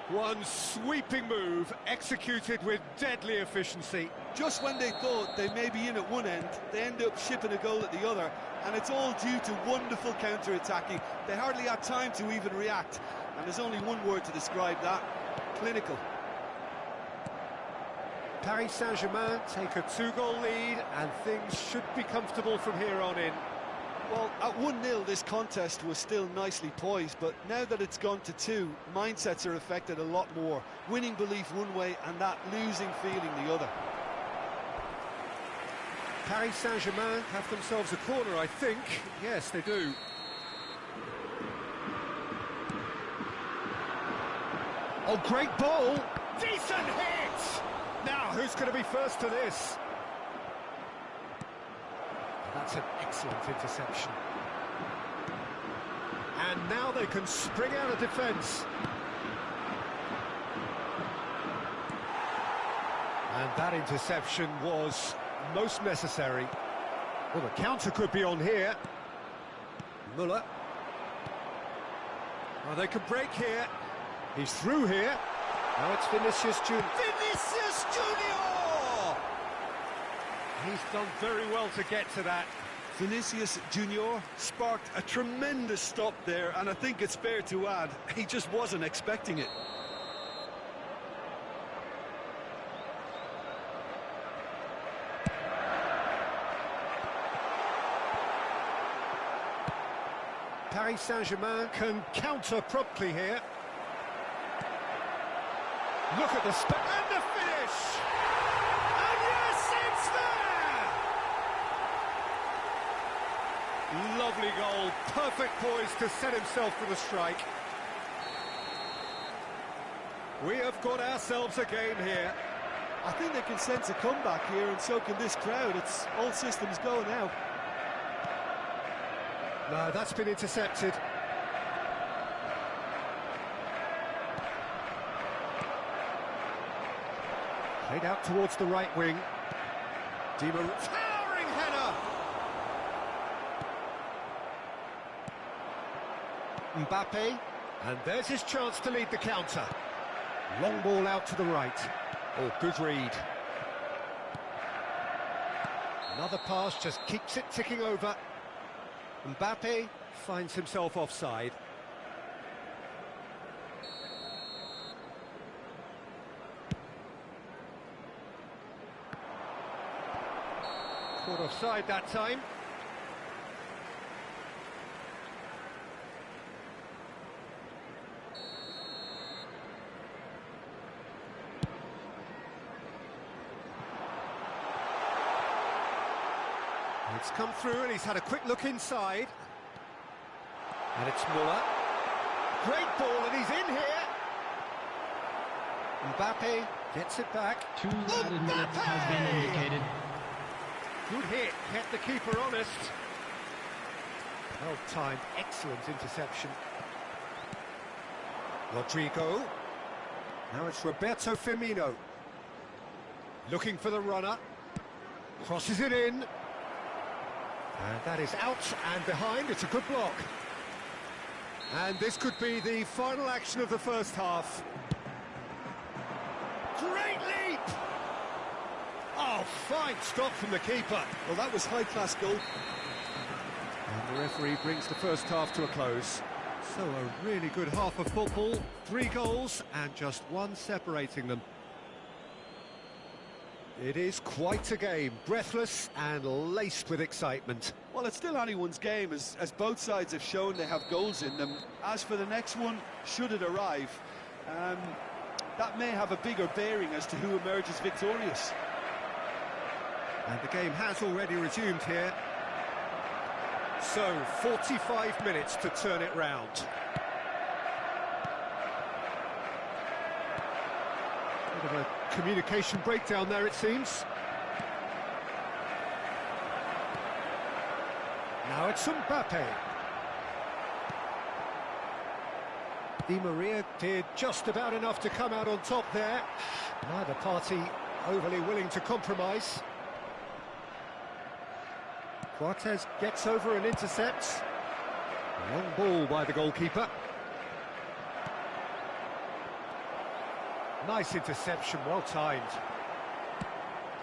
One sweeping move, executed with deadly efficiency. Just when they thought they may be in at one end, they end up shipping a goal at the other, and it's all due to wonderful counter-attacking. They hardly had time to even react, and there's only one word to describe that: clinical. Paris Saint-Germain take a 2-goal lead, and things should be comfortable from here on in. Well, at 1-0 this contest was still nicely poised, but now that it's gone to 2, mindsets are affected a lot more. Winning belief one way and that losing feeling the other. Paris Saint-Germain have themselves a corner, I think. Yes, they do. Oh, great ball! Decent hit! Now, who's going to be first to this? That's an excellent interception. And now they can spring out of defence. And that interception was most necessary. Well, the counter could be on here. Muller. Oh, they could break here. He's through here. Now it's Vinicius Junior. Vinicius Junior! He's done very well to get to that. Vinicius Junior sparked a tremendous stop there, and I think it's fair to add, he just wasn't expecting it. Paris Saint-Germain can counter promptly here. Look at the spin and the finish! And yes, it's there! Lovely goal, perfect poise to set himself for the strike. We have got ourselves a game here. I think they can sense a comeback here, and so can this crowd. It's all systems go now. No, that's been intercepted. Played out towards the right wing. Towering header! Mbappe, and there's his chance to lead the counter. Long ball out to the right. Oh, good read. Another pass just keeps it ticking over. Mbappe finds himself offside. Caught offside that time. It's come through and he's had a quick look inside. And it's Muller. Great ball and he's in here. Mbappe gets it back. 2 added minutes has been indicated. Good hit, kept the keeper honest. Well-timed, excellent interception. Rodrigo. Now it's Roberto Firmino. Looking for the runner. Crosses it in. And that is out and behind. It's a good block. And this could be the final action of the first half. Great leap! Oh, fine stop from the keeper. Well, that was high-class goal. And the referee brings the first half to a close. So a really good half of football, 3 goals and just 1 separating them. It is quite a game, breathless and laced with excitement. Well, it's still anyone's game, as both sides have shown they have goals in them. As for the next one, should it arrive, that may have a bigger bearing as to who emerges victorious. And the game has already resumed here. So, 45 minutes to turn it round. Bit of a communication breakdown there, it seems. Now it's Mbappe. Di Maria did just about enough to come out on top there. Neither party overly willing to compromise. Cortez gets over and intercepts. Long ball by the goalkeeper. Nice interception, well timed.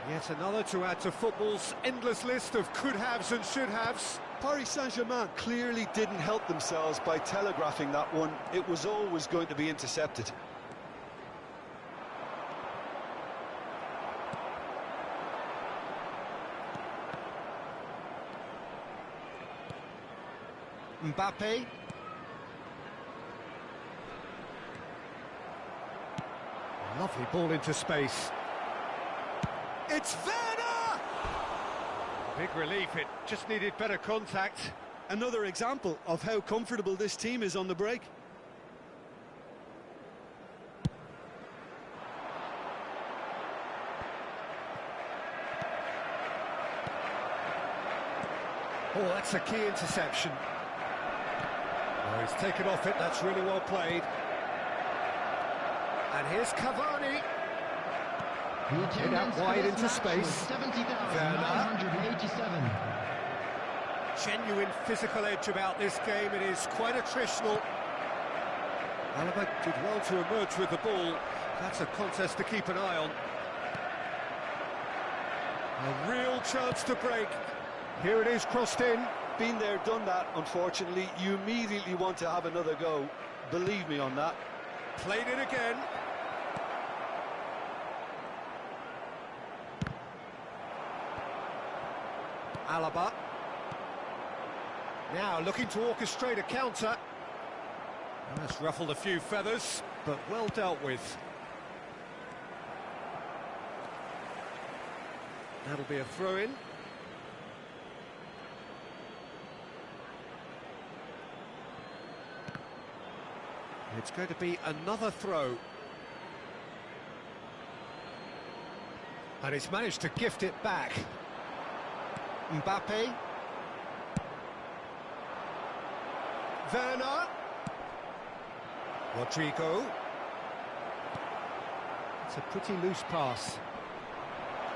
Yet another to add to football's endless list of could-haves and should-haves. Paris Saint-Germain clearly didn't help themselves by telegraphing that one. It was always going to be intercepted. Mbappe. Lovely ball into space. It's Werner! Big relief, it just needed better contact. Another example of how comfortable this team is on the break. Oh, that's a key interception. Oh, he's taken off it, that's really well played. And here's Cavani. Hit out wide into space. 70,987. Genuine physical edge about this game, it is quite attritional. Alaba did well to emerge with the ball. That's a contest to keep an eye on. A real chance to break. Here it is, crossed in. Been there, done that, unfortunately. You immediately want to have another go. Believe me on that. Played it again. Alaba. Now looking to orchestrate a counter. That's ruffled a few feathers, but well dealt with. That'll be a throw-in. It's going to be another throw. And he's managed to gift it back. Mbappe. Werner. Rodrigo. It's a pretty loose pass.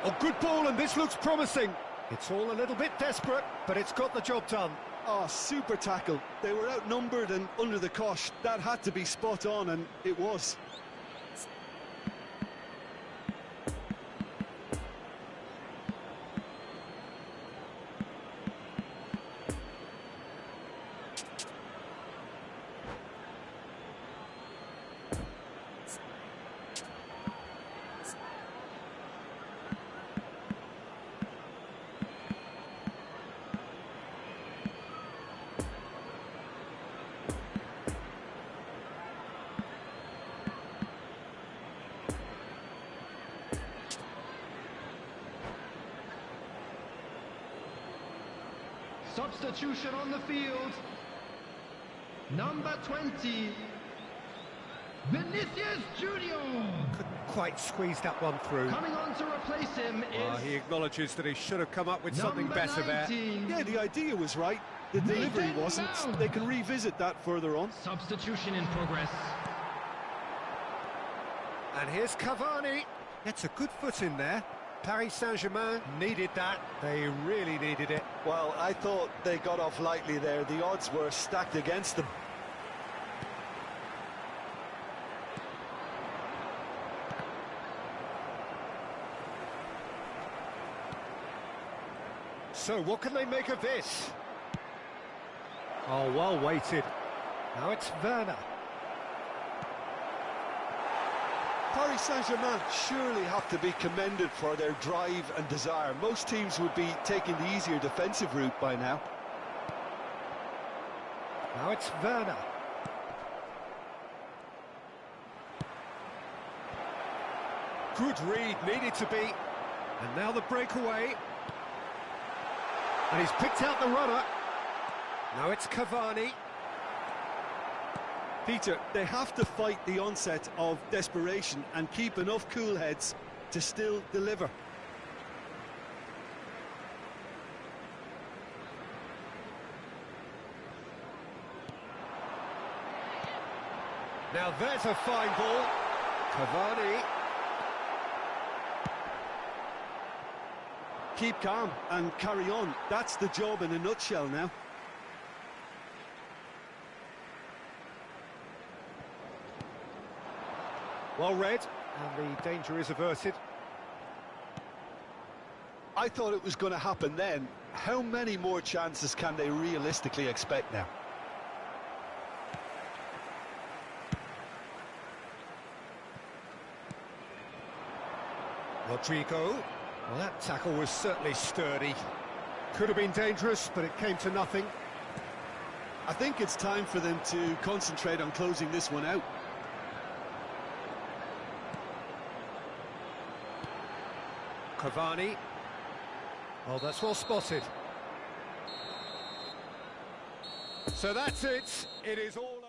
Oh, good ball, and this looks promising. It's all a little bit desperate, but it's got the job done. Oh, super tackle. They were outnumbered and under the cosh. That had to be spot on, and it was. Substitution on the field. Number 20, Vinicius Junior. Couldn't quite squeeze that one through. Coming on to replace him is He acknowledges that he should have come up with something better there. 19. Yeah, the idea was right. The delivery Nathan wasn't. Mount. They can revisit that further on. Substitution in progress. And here's Cavani. Gets a good foot in there. Paris Saint-Germain needed that. They really needed it. Well, I thought they got off lightly there. The odds were stacked against them. So what can they make of this? Oh, well weighted. Now it's Werner. Paris Saint-Germain surely have to be commended for their drive and desire. Most teams would be taking the easier defensive route by now. Now it's Werner. Good read, needed to be. And now the breakaway. And he's picked out the runner. Now it's Cavani. Peter, they have to fight the onset of desperation and keep enough cool heads to still deliver. Now there's a fine ball. Cavani. Keep calm and carry on. That's the job in a nutshell now. Well read, and the danger is averted. I thought it was going to happen then. How many more chances can they realistically expect now? Rodrigo. Well, that tackle was certainly sturdy. Could have been dangerous, but it came to nothing. I think it's time for them to concentrate on closing this one out. Cavani. Oh, that's well spotted. So that's it. It is all over.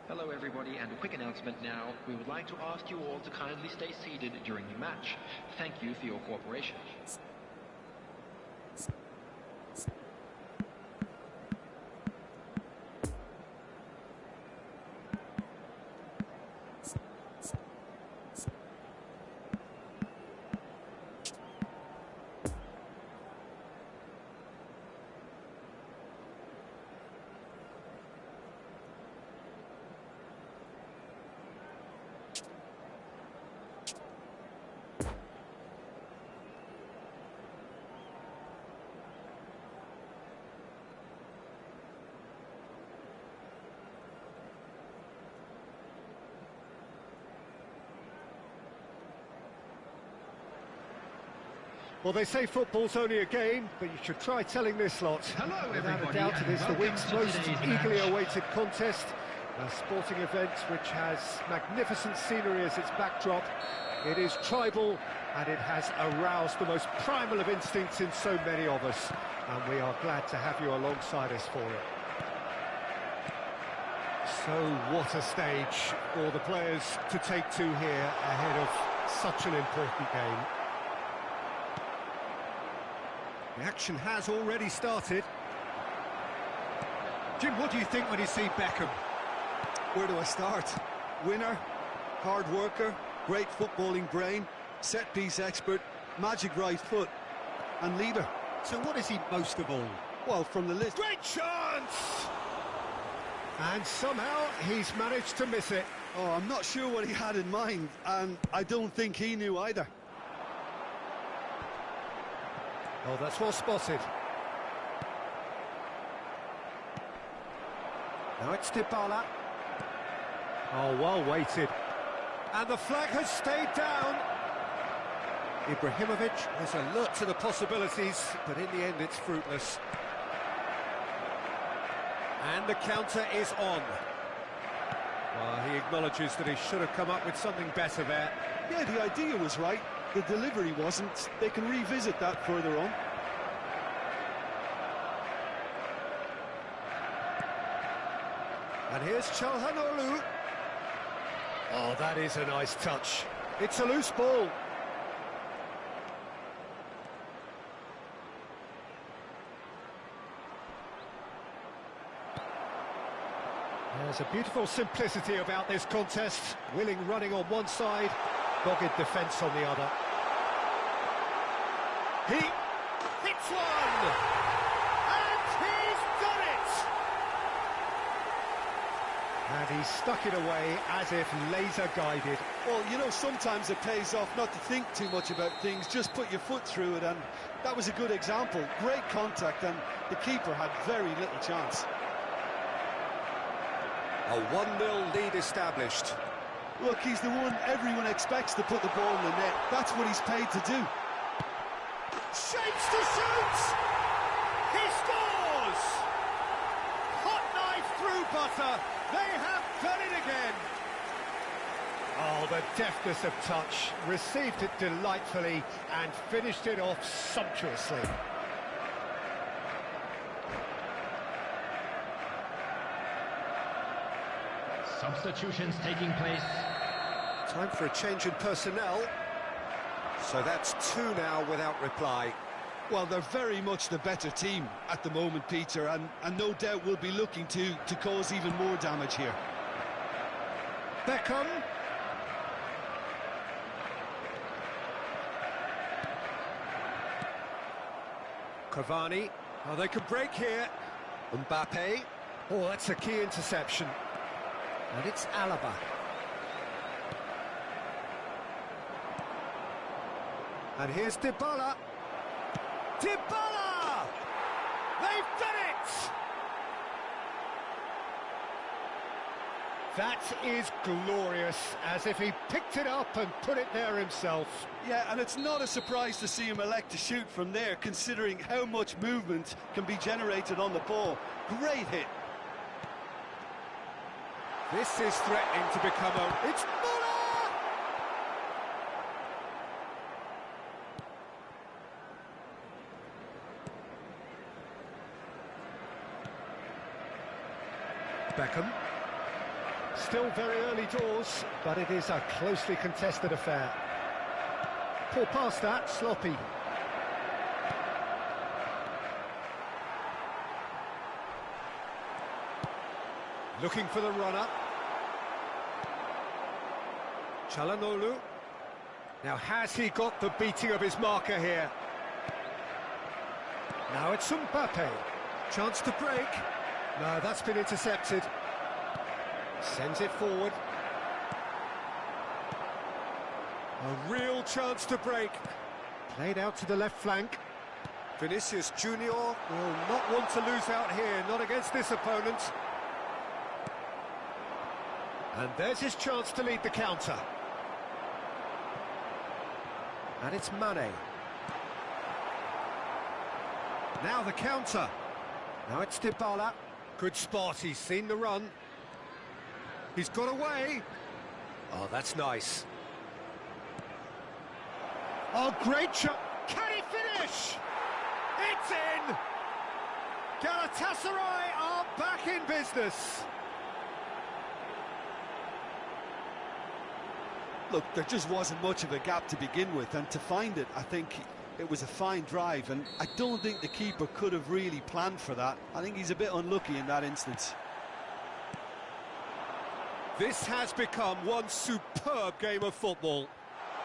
Hello everybody, and a quick announcement now. We would like to ask you all to kindly stay seated during the match. Thank you for your cooperation. Well, they say football's only a game, but you should try telling this lot. Hello, Without a everybody, doubt, it and is the welcome week's to most today's eagerly match. awaited contest. A sporting event which has magnificent scenery as its backdrop. It is tribal, and it has aroused the most primal of instincts in so many of us, and we are glad to have you alongside us for it. So what a stage for the players to take to here ahead of such an important game. The action has already started. Jim, what do you think when you see Beckham? Where do I start? Winner, hard worker, great footballing brain, set-piece expert, magic right foot, and leader. So what is he most of all? Well, from the list... Great chance! And somehow he's managed to miss it. Oh, I'm not sure what he had in mind, and I don't think he knew either. Oh, that's well spotted. Now it's Dybala. Oh, well weighted. And the flag has stayed down. Ibrahimovic is alert to the possibilities, but in the end it's fruitless. And the counter is on. Well, he acknowledges that he should have come up with something better there. Yeah, the idea was right. The delivery wasn't. They can revisit that further on. And here's Çalhanoğlu. Oh, that is a nice touch. It's a loose ball. There's a beautiful simplicity about this contest. Willing running on one side, dogged defence on the other. He hits one! And he's done it! And he stuck it away as if laser-guided. Well, you know, sometimes it pays off not to think too much about things, just put your foot through it, and that was a good example. Great contact, and the keeper had very little chance. A 1-0 lead established. Look, he's the one everyone expects to put the ball in the net. That's what he's paid to do. Shapes to shoot! He scores! Hot knife through butter. They have done it again. Oh, the deftness of touch. Received it delightfully and finished it off sumptuously. Substitutions taking place. Time for a change in personnel. So that's two now without reply. Well, they're very much the better team at the moment, Peter, and no doubt will be looking to cause even more damage here. Beckham. Cavani. Oh, they could break here. Mbappe. Oh, that's a key interception. And it's Alaba. And here's Dybala. Dybala! They've done it! That is glorious, as if he picked it up and put it there himself. Yeah, and it's not a surprise to see him elect to shoot from there, considering how much movement can be generated on the ball. Great hit. This is threatening to become a... It's Muller! Beckham. Still very early doors, but it is a closely contested affair. Pull past that, sloppy. Looking for the runner. Çalhanoğlu. Now, has he got the beating of his marker here? Now it's Mbappe. Chance to break. No, that's been intercepted. Sends it forward. A real chance to break. Played out to the left flank. Vinicius Junior will not want to lose out here, not against this opponent. And there's his chance to lead the counter. And it's Mane. Now the counter. Now it's Dybala. Good spot, he's seen the run. He's got away. Oh, that's nice. Oh, great shot. Can he finish? It's in! Galatasaray are back in business. Look, there just wasn't much of a gap to begin with, and to find it, I think it was a fine drive, and I don't think the keeper could have really planned for that. I think he's a bit unlucky in that instance. This has become one superb game of football.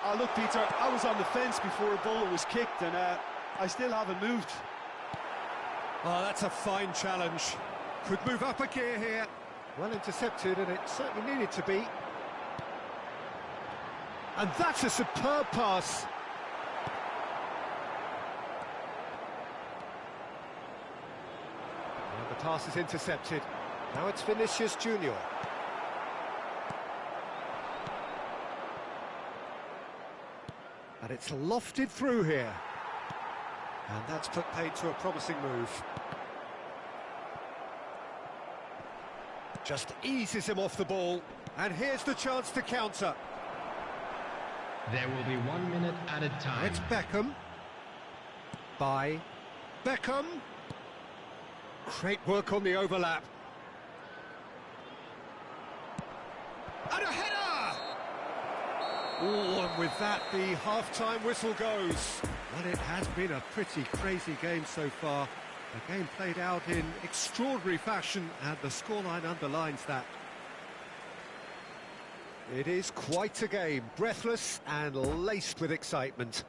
Oh, look, Peter, I was on the fence before a ball was kicked, and I still haven't moved. Oh, that's a fine challenge. Could move up a gear here. Well intercepted, and it certainly needed to be. And that's a superb pass. And the pass is intercepted. Now it's Vinicius Junior. And it's lofted through here. And that's put paid to a promising move. Just eases him off the ball. And here's the chance to counter. There will be 1 minute added time. It's Beckham. By Beckham. Great work on the overlap. And a header! Oh, and with that, the half-time whistle goes. Well, it has been a pretty crazy game so far. A game played out in extraordinary fashion, and the scoreline underlines that. It is quite a game, breathless and laced with excitement.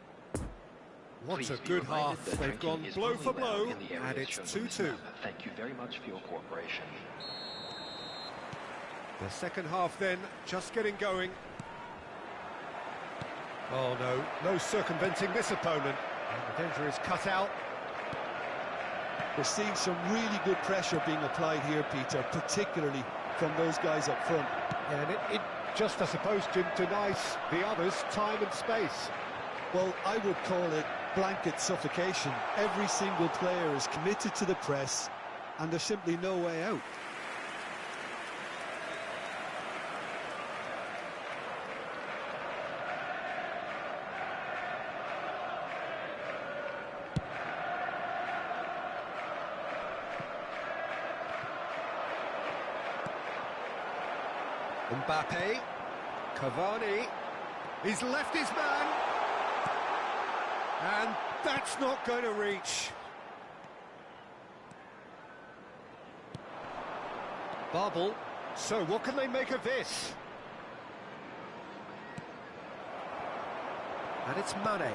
What a good half. They've gone blow for blow, and it's 2-2. Thank you very much for your cooperation. The second half then, just getting going. Oh no, no circumventing this opponent. And the danger is cut out. We're seeing some really good pressure being applied here, Peter, particularly from those guys up front. Yeah, and it just, I suppose, denies the others time and space. Well, I would call it blanket suffocation. Every single player is committed to the press, and there's simply no way out. Mbappe, Cavani, he's left his man, and that's not going to reach. Bubble, so what can they make of this? And it's Mane.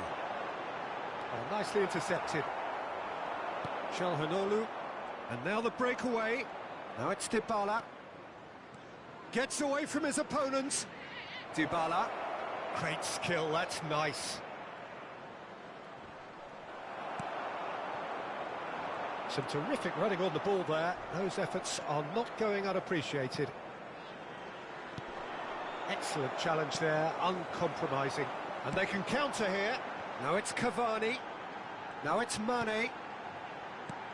Oh, nicely intercepted. Çalhanoğlu, and now the breakaway. Now it's Dybala. Gets away from his opponent. Dybala. Great skill, that's nice. Some terrific running on the ball there. Those efforts are not going unappreciated. Excellent challenge there, uncompromising. And they can counter here. Now it's Cavani. Now it's Mane.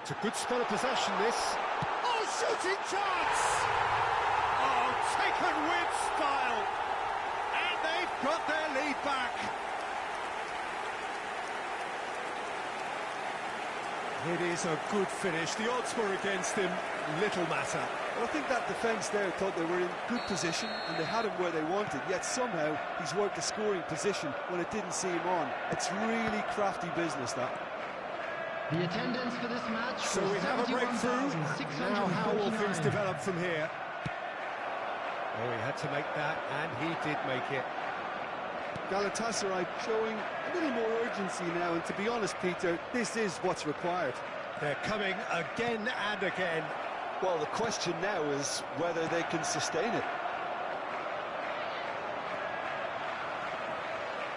It's a good spell of possession, this. Oh, shooting chance! Taken with style, and they've got their lead back. It is a good finish. The odds were against him, little matter. Well, I think that defence there thought they were in good position and they had him where they wanted, yet somehow he's worked a scoring position when it didn't see him on. It's really crafty business, that. The attendance for this match. So we have a breakthrough. Now how will things develop from here? Oh, he had to make that, and he did make it. Galatasaray showing a little more urgency now, and to be honest, Peter, this is what's required. They're coming again and again. Well, the question now is whether they can sustain it.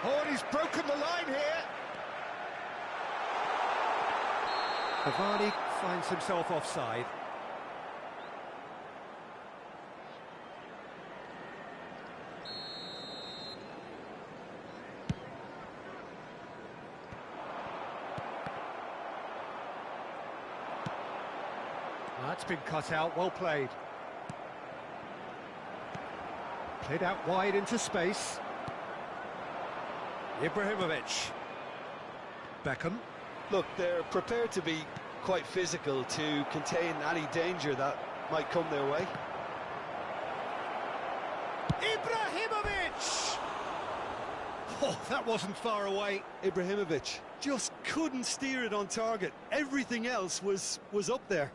Oh, and he's broken the line here. Cavani finds himself offside. That's been cut out, well played. Played out wide into space. Ibrahimovic. Beckham. Look, they're prepared to be quite physical to contain any danger that might come their way. Ibrahimovic! Oh, that wasn't far away. Ibrahimovic just couldn't steer it on target. Everything else was up there.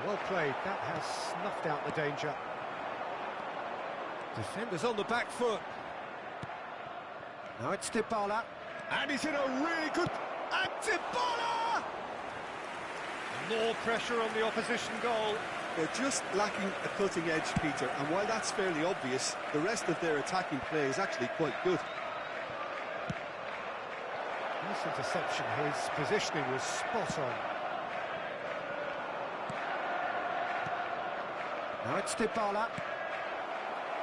Well played, that has snuffed out the danger. Defenders on the back foot. Now it's Dybala. And he's in a really good... And Dybala! More pressure on the opposition goal. They're just lacking a cutting edge, Peter, and while that's fairly obvious, the rest of their attacking play is actually quite good. Nice interception, his positioning was spot on. Now it's Dybala.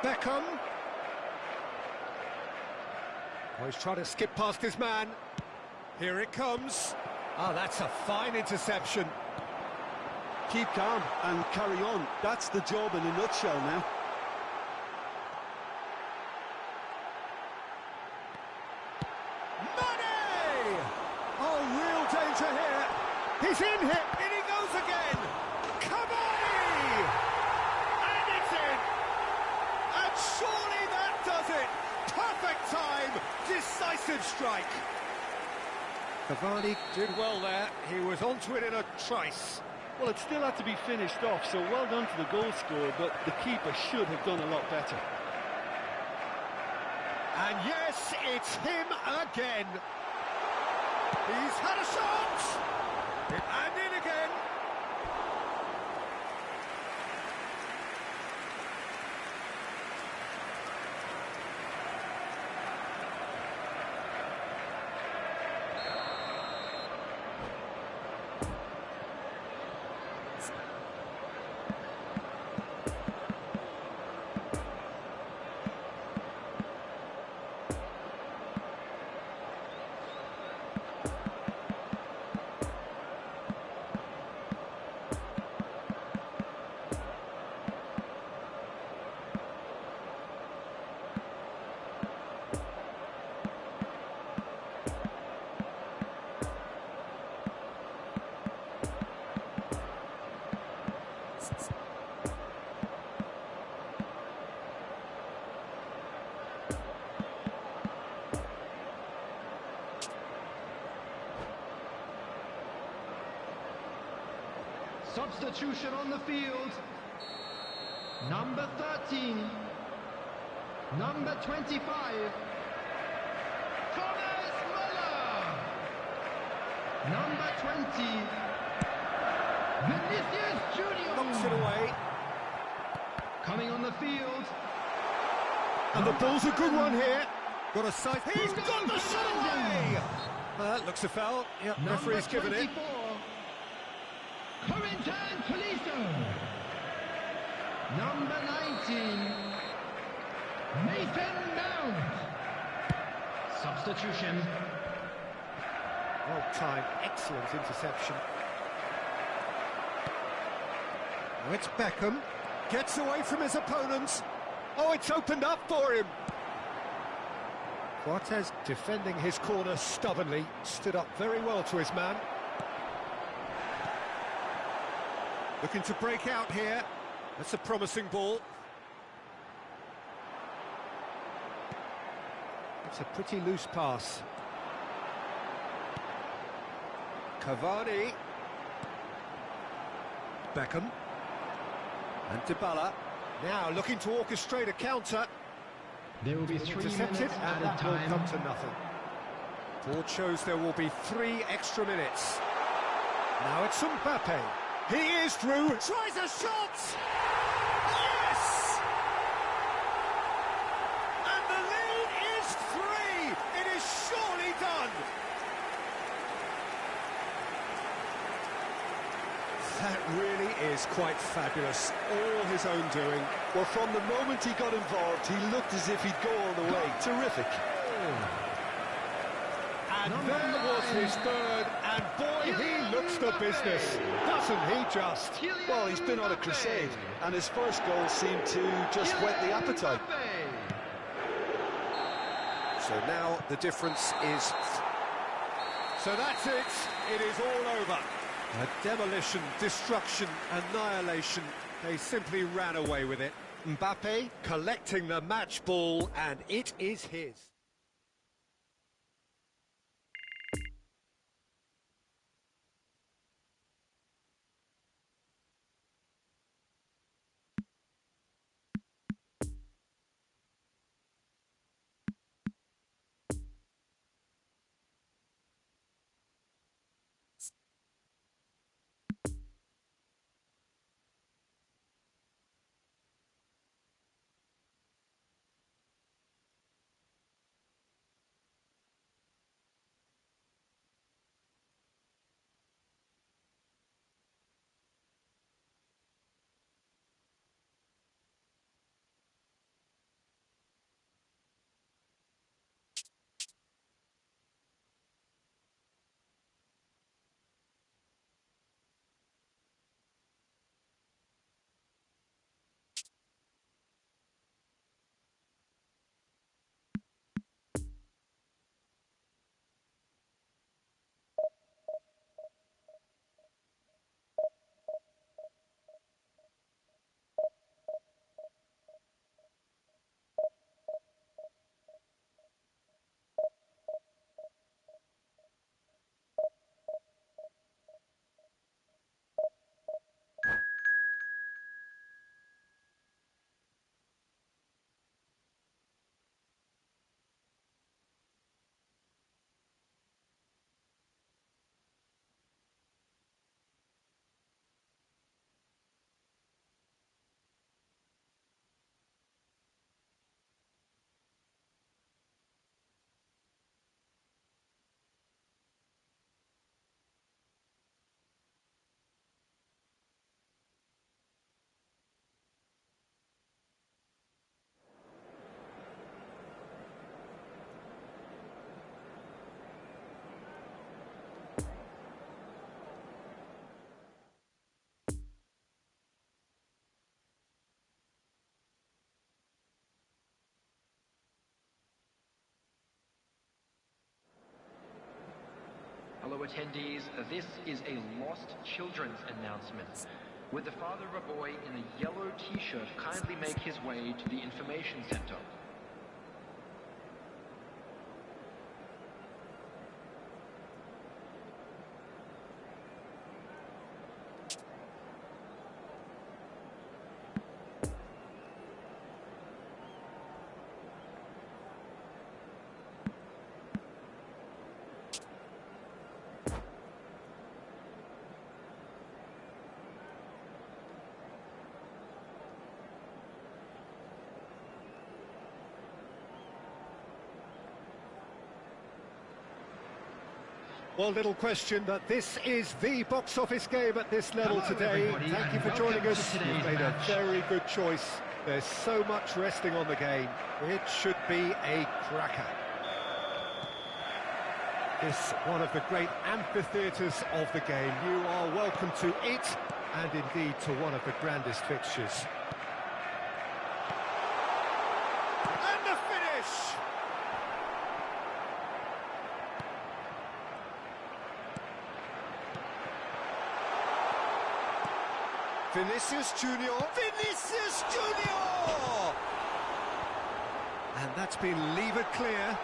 Beckham. Oh, he's trying to skip past his man. Here it comes. Oh, that's a fine interception. Keep calm and carry on. That's the job in a nutshell now. Mane! Oh, real danger here. He's in here. In he goes again. Cavani! And it's in. And surely that does it. Perfect time. Decisive strike. Cavani did well there. He was onto it in a trice. Well, it still had to be finished off, so well done to the goal scorer, but the keeper should have done a lot better. And yes, it's him again. He's had a shot. And in again. Substitution on the field. Number 13. Number 25. Thomas Müller. Number 20. Vinicius Junior. Knocks it away. Coming on the field. And the ball's a good one here. Got a sight. He's got the shot away. That looks a foul. Yep, referee's given it. Corentin Tolisso. Number 19. Mason Mount. Substitution. Well timed, excellent interception. Now it's Beckham. Gets away from his opponents. Oh, it's opened up for him. Cortez defending his corner stubbornly. Stood up very well to his man. Looking to break out here. That's a promising ball. It's a pretty loose pass. Cavani. Beckham. And Dybala. Now looking to orchestrate a counter. There will be 3 minutes Intercepted, and at a that will time. come to nothing. Board shows there will be 3 extra minutes. Now it's Mbappe. He is through. Tries a shot. Yes! And the lead is 3. It is surely done. That really is quite fabulous. All his own doing. Well, from the moment he got involved, he looked as if he'd go all the way. Terrific. And there was That's his third, and boy, he looks the business, doesn't he just? Well, he's been on a crusade, and his first goal seemed to just whet the appetite. So now the difference is... So that's it. It is all over. A demolition, destruction, annihilation. They simply ran away with it. Mbappe collecting the match ball, and it is his. Hello attendees, this is a lost children's announcement. Would the father of a boy in a yellow t-shirt kindly make his way to the information center? Well, little question that this is the box office game at this level today. Thank you for joining us. You've made a very good choice. There's so much resting on the game. It should be a cracker. This one of the great amphitheatres of the game. You are welcome to it, and indeed to one of the grandest fixtures. And the finish! Vinicius Junior. Vinicius Junior! And that's been levered clear.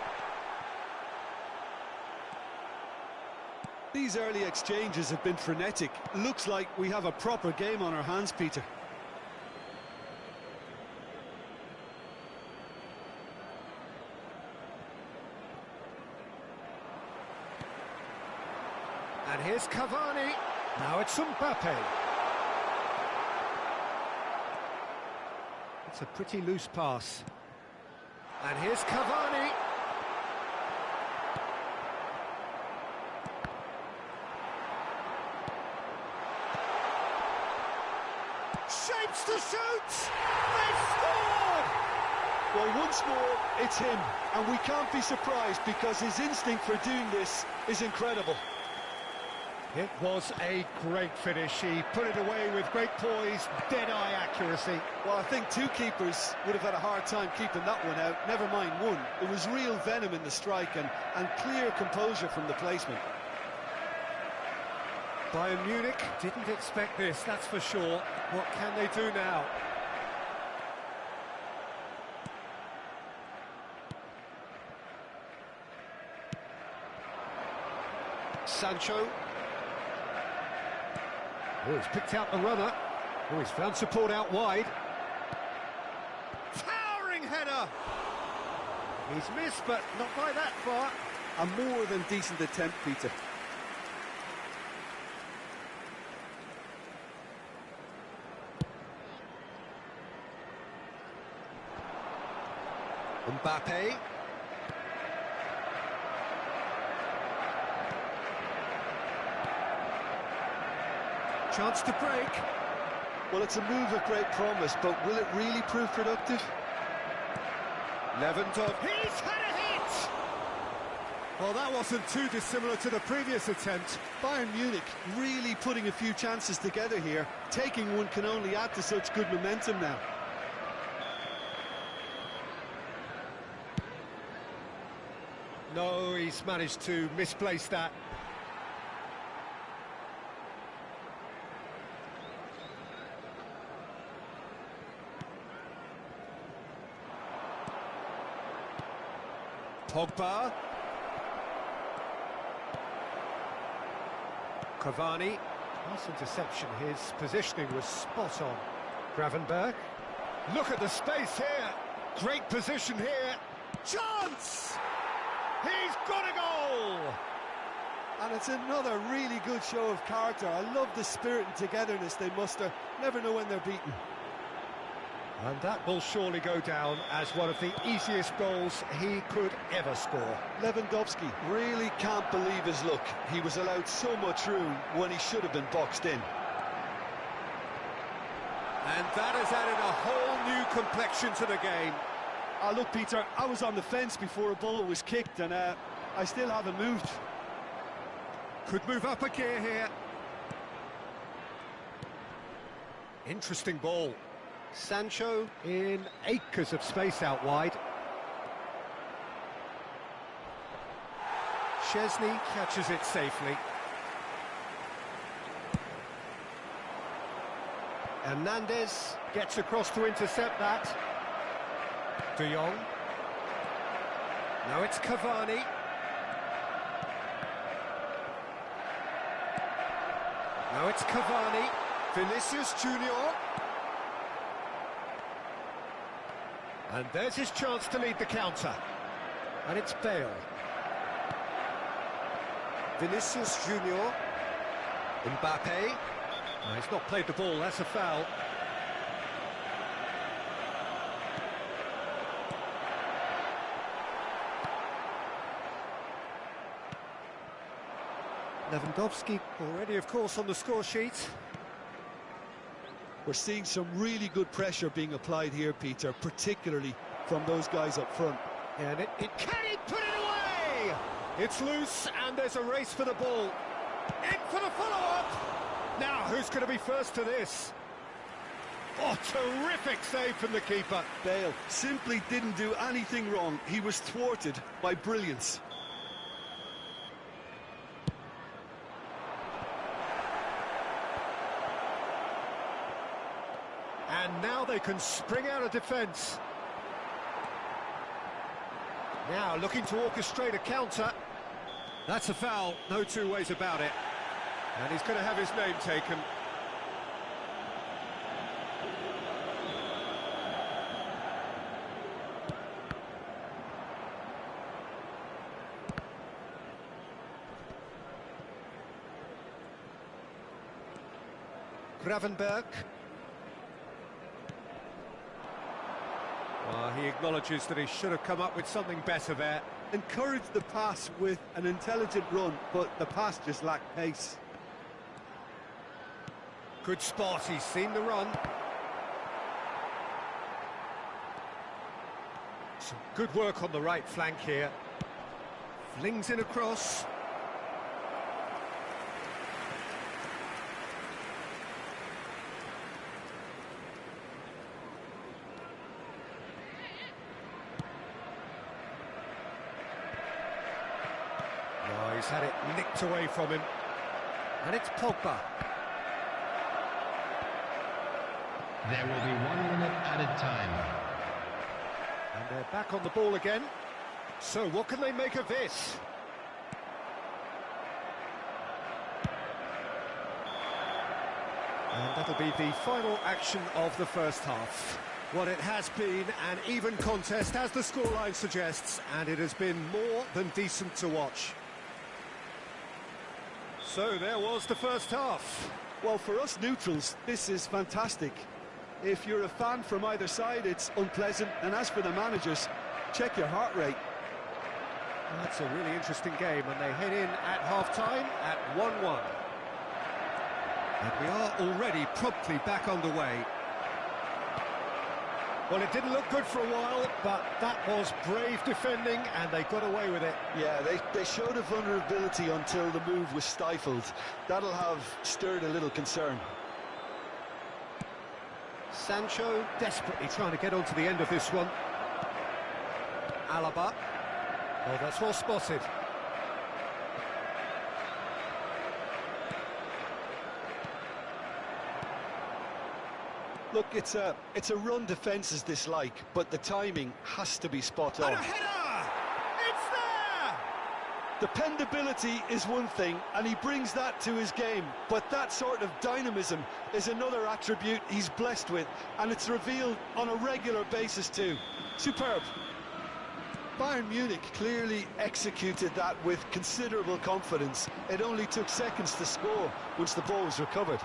These early exchanges have been frenetic. Looks like we have a proper game on our hands, Peter. And here's Cavani. Now it's Mbappe. It's a pretty loose pass. And here's Cavani. Shapes to shoot! They've scored! Well, once more, it's him, and we can't be surprised because his instinct for doing this is incredible. It was a great finish. He put it away with great poise, dead-eye accuracy. Well, I think two keepers would have had a hard time keeping that one out, never mind one. It was real venom in the strike and clear composure from the placement. Bayern Munich didn't expect this, that's for sure. What can they do now? Sancho. Oh, he's picked out the runner. Oh, he's found support out wide. Towering header! He's missed, but not by that far. A more than decent attempt, Peter. Mbappe. Chance to break. Well, it's a move of great promise, but will it really prove productive? Lewandowski. He's had a hit! Well, that wasn't too dissimilar to the previous attempt. Bayern Munich really putting a few chances together here. Taking one can only add to such good momentum now. No, he's managed to misplace that. Pogba. Cavani. Nice interception. His positioning was spot on. Gravenberg. Look at the space here. Great position here. Chance! He's got a goal! And it's another really good show of character. I love the spirit and togetherness they muster. Never know when they're beaten. And that will surely go down as one of the easiest goals he could ever score. Lewandowski really can't believe his luck. He was allowed so much room when he should have been boxed in. And that has added a whole new complexion to the game. Look, Peter, I was on the fence before a ball was kicked, and I still haven't moved. Could move up a gear here. Interesting ball. Sancho in acres of space out wide. Szczesny catches it safely. Hernandez gets across to intercept that. De Jong. Now it's Cavani. Now it's Cavani. Vinicius Junior. And there's his chance to lead the counter. And it's Bale. Vinicius Junior. Mbappe. No, he's not played the ball, that's a foul. Lewandowski already, of course, on the score sheet. We're seeing some really good pressure being applied here, Peter, particularly from those guys up front. And can he put it away? It's loose, and there's a race for the ball. In for the follow-up. Now, who's going to be first to this? Oh, terrific save from the keeper. Bale simply didn't do anything wrong. He was thwarted by brilliance. And now they can spring out of defence. Now looking to orchestrate a counter. That's a foul, no two ways about it. And he's going to have his name taken. Gravenberg. He acknowledges that he should have come up with something better there. Encouraged the pass with an intelligent run, but the pass just lacked pace. Good spot, he's seen the run. Good work on the right flank here. Flings in across. Oh, he's had it nicked away from him. And it's Pogba. There will be 1 minute added time. And they're back on the ball again. So what can they make of this? And that'll be the final action of the first half. Well, it has been an even contest, as the scoreline suggests, and it has been more than decent to watch. So there was the first half. Well, for us neutrals, this is fantastic. If you're a fan from either side, it's unpleasant. And as for the managers, check your heart rate. That's a really interesting game, and they head in at half-time at 1-1. And we are already promptly back underway. Well, it didn't look good for a while, but that was brave defending, and they got away with it. Yeah, they showed a vulnerability until the move was stifled. That'll have stirred a little concern. Sancho desperately trying to get onto the end of this one. Alaba. Oh, that's well spotted. Look, it's a run defence's dislike, but the timing has to be spot on. And a header! It's there! Dependability is one thing, and he brings that to his game, but that sort of dynamism is another attribute he's blessed with, and it's revealed on a regular basis too. Superb. Bayern Munich clearly executed that with considerable confidence. It only took seconds to score once the ball was recovered.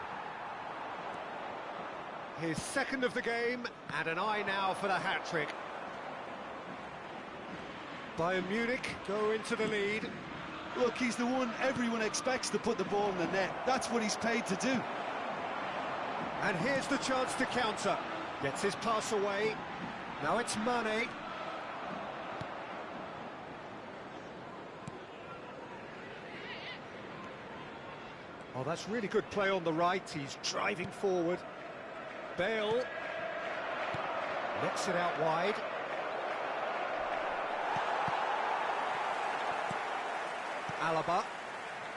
His second of the game, and an eye now for the hat-trick. Bayern Munich go into the lead. Look, he's the one everyone expects to put the ball in the net. That's what he's paid to do. And here's the chance to counter. Gets his pass away. Now it's Mane. Oh, that's really good play on the right. He's driving forward. Bale knocks it out wide. Alaba.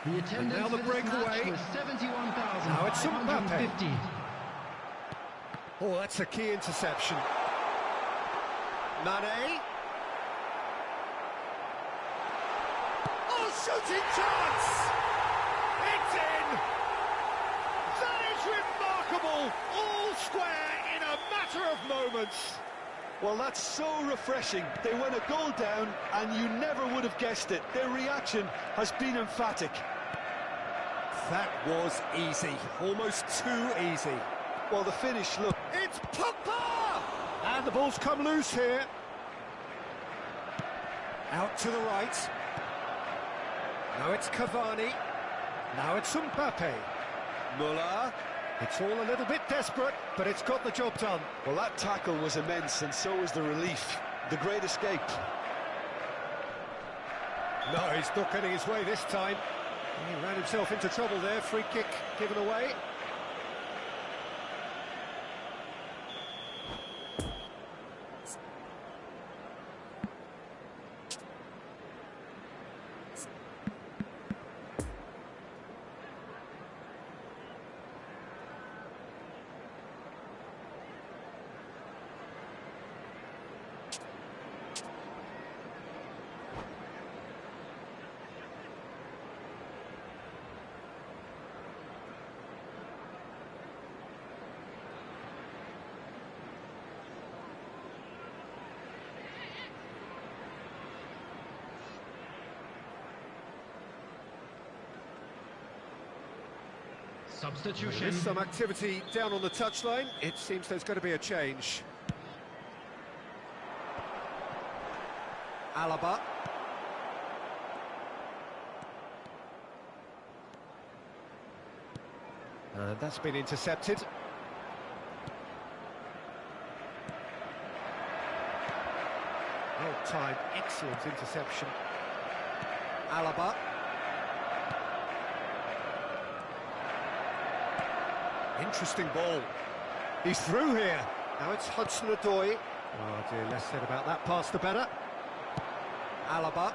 The attendance now the for this match breakaway. was 71,550. Now it's Mbappe. Oh, that's a key interception. Mane. Oh, shooting chance! It's in! That is remarkable! All square in a matter of moments. Well, that's so refreshing. They went a goal down, and you never would have guessed it. Their reaction has been emphatic. That was easy. Almost too easy. Well, the finish, look. It's Pogba! And the ball's come loose here. Out to the right. Now it's Cavani. Now it's Mbappe. Muller. It's all a little bit desperate, but it's got the job done. Well, that tackle was immense, and so was the relief. The great escape. No, he's not getting his way this time. He ran himself into trouble there. Free kick given away. Substitution. There's some activity down on the touchline. It seems there's going to be a change. Alaba. And that's been intercepted. Well time. Excellent interception. Alaba. Interesting ball. He's through here. Now it's Hudson-Odoi. Oh dear, less said about that pass the better. Alaba.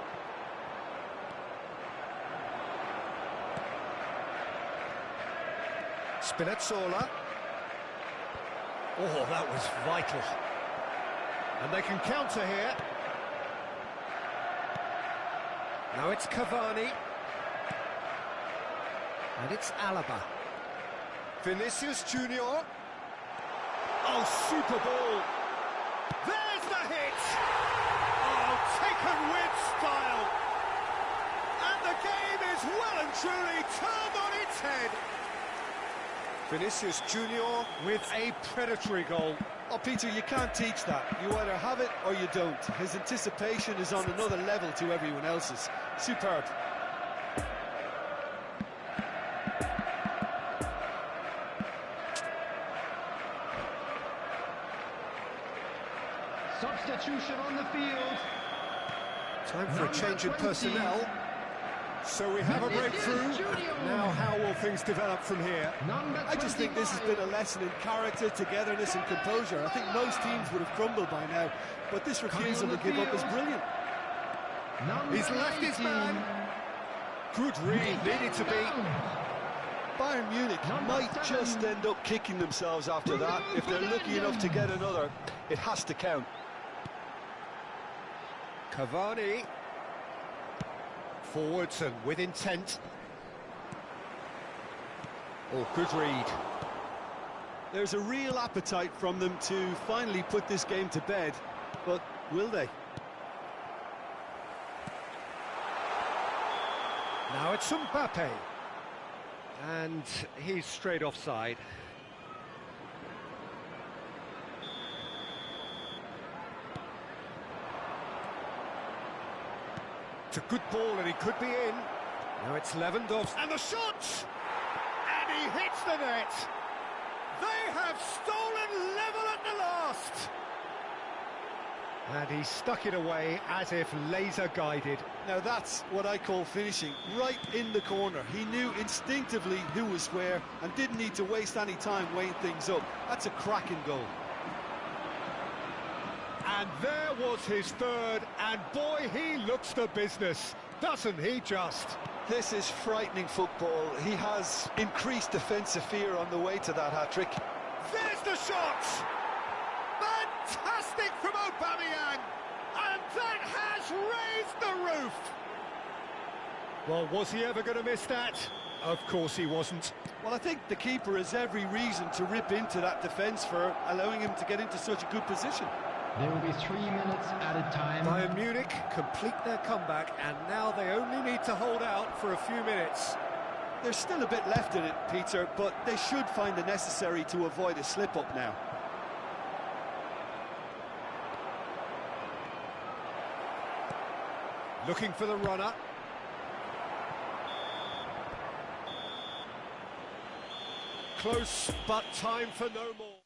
Spinazzola. Oh, that was vital. And they can counter here. Now it's Cavani. And it's Alaba. Vinicius Junior. Oh, super ball. There's the hit. Oh, taken with style. And the game is well and truly turned on its head. Vinicius Junior with a predatory goal. Oh, Peter, you can't teach that. You either have it or you don't. His anticipation is on another level to everyone else's. Superb. Substitution on the field. Time for a change in personnel. So we have a breakthrough. Now how will things develop from here? I just think this has been a lesson in character, togetherness and composure. I think most teams would have crumbled by now, but this refusal to give up is brilliant. He's left his man. Good read, needed to be. Bayern Munich might just end up kicking themselves after that. If they're lucky enough to get another, it has to count. Cavani. Forwards and with intent. Oh, good read. There's a real appetite from them to finally put this game to bed, but will they? Now it's Mbappe. And he's straight offside. It's a good ball and he could be in. Now it's Lewandowski. And the shot! And he hits the net! They have stolen level at the last! And he stuck it away as if laser-guided. Now that's what I call finishing, right in the corner. He knew instinctively who was where and didn't need to waste any time weighing things up. That's a cracking goal. And there was his third, and boy, he looks the business, doesn't he just? This is frightening football. He has increased defensive fear on the way to that hat-trick. There's the shot! Fantastic from Aubameyang! And that has raised the roof! Well, was he ever going to miss that? Of course he wasn't. Well, I think the keeper has every reason to rip into that defence for allowing him to get into such a good position. There will be 3 minutes added time. Bayern Munich complete their comeback, and now they only need to hold out for a few minutes. There's still a bit left in it, Peter, but they should find the necessary to avoid a slip-up now. Looking for the runner. Close, but time for no more.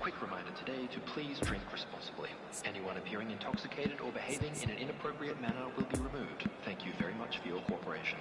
quick reminder today to please drink responsibly. Anyone appearing intoxicated or behaving in an inappropriate manner will be removed. Thank you very much for your cooperation.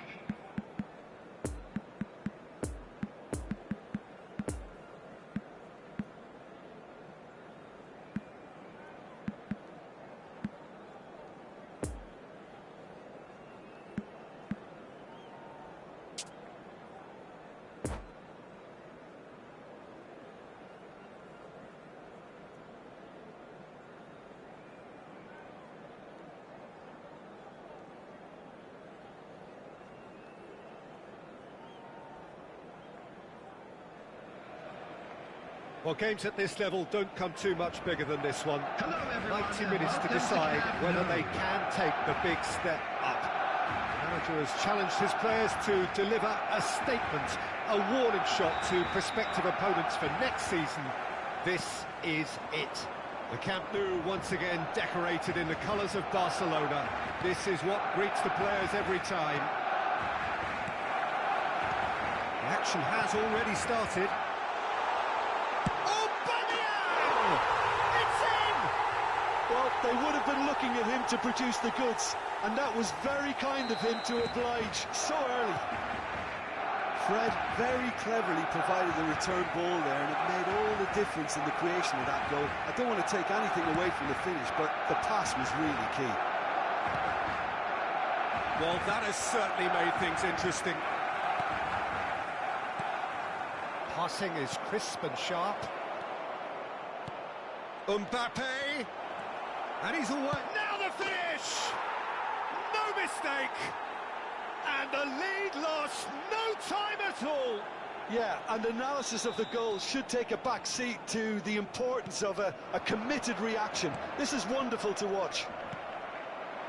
Well, games at this level don't come too much bigger than this one. Hello, everyone. 90 minutes to decide whether they can take the big step up. The manager has challenged his players to deliver a statement, a warning shot to prospective opponents for next season. This is it. The Camp Nou once again decorated in the colours of Barcelona. This is what greets the players every time. The action has already started. Well, they would have been looking at him to produce the goods, and that was very kind of him to oblige so early. Fred very cleverly provided the return ball there, and it made all the difference in the creation of that goal. I don't want to take anything away from the finish, but the pass was really key. Well, that has certainly made things interesting. Passing is crisp and sharp. Mbappe! And he's away. Now the finish! No mistake! And the lead lost no time at all! Yeah, and analysis of the goal should take a back seat to the importance of a committed reaction. This is wonderful to watch.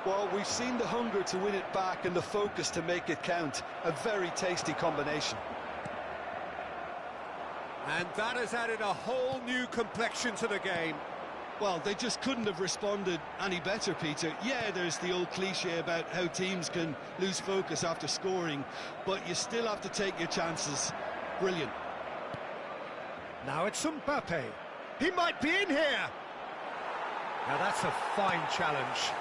Well, we've seen the hunger to win it back and the focus to make it count. A very tasty combination. And that has added a whole new complexion to the game. Well, they just couldn't have responded any better, Peter. Yeah, there's the old cliche about how teams can lose focus after scoring, but you still have to take your chances. Brilliant. Now it's Mbappe. He might be in here. Now that's a fine challenge.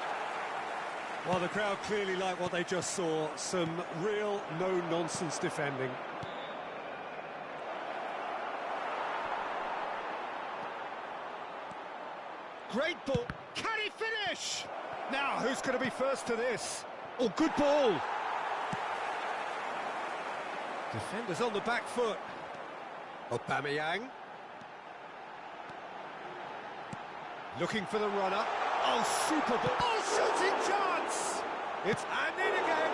Well, the crowd clearly like what they just saw. Some real no-nonsense defending. Great ball. Can he finish? Now, who's going to be first to this? Oh, good ball. Defenders on the back foot. Aubameyang. Looking for the runner. Oh, super ball. Oh, shooting chance. It's and in again.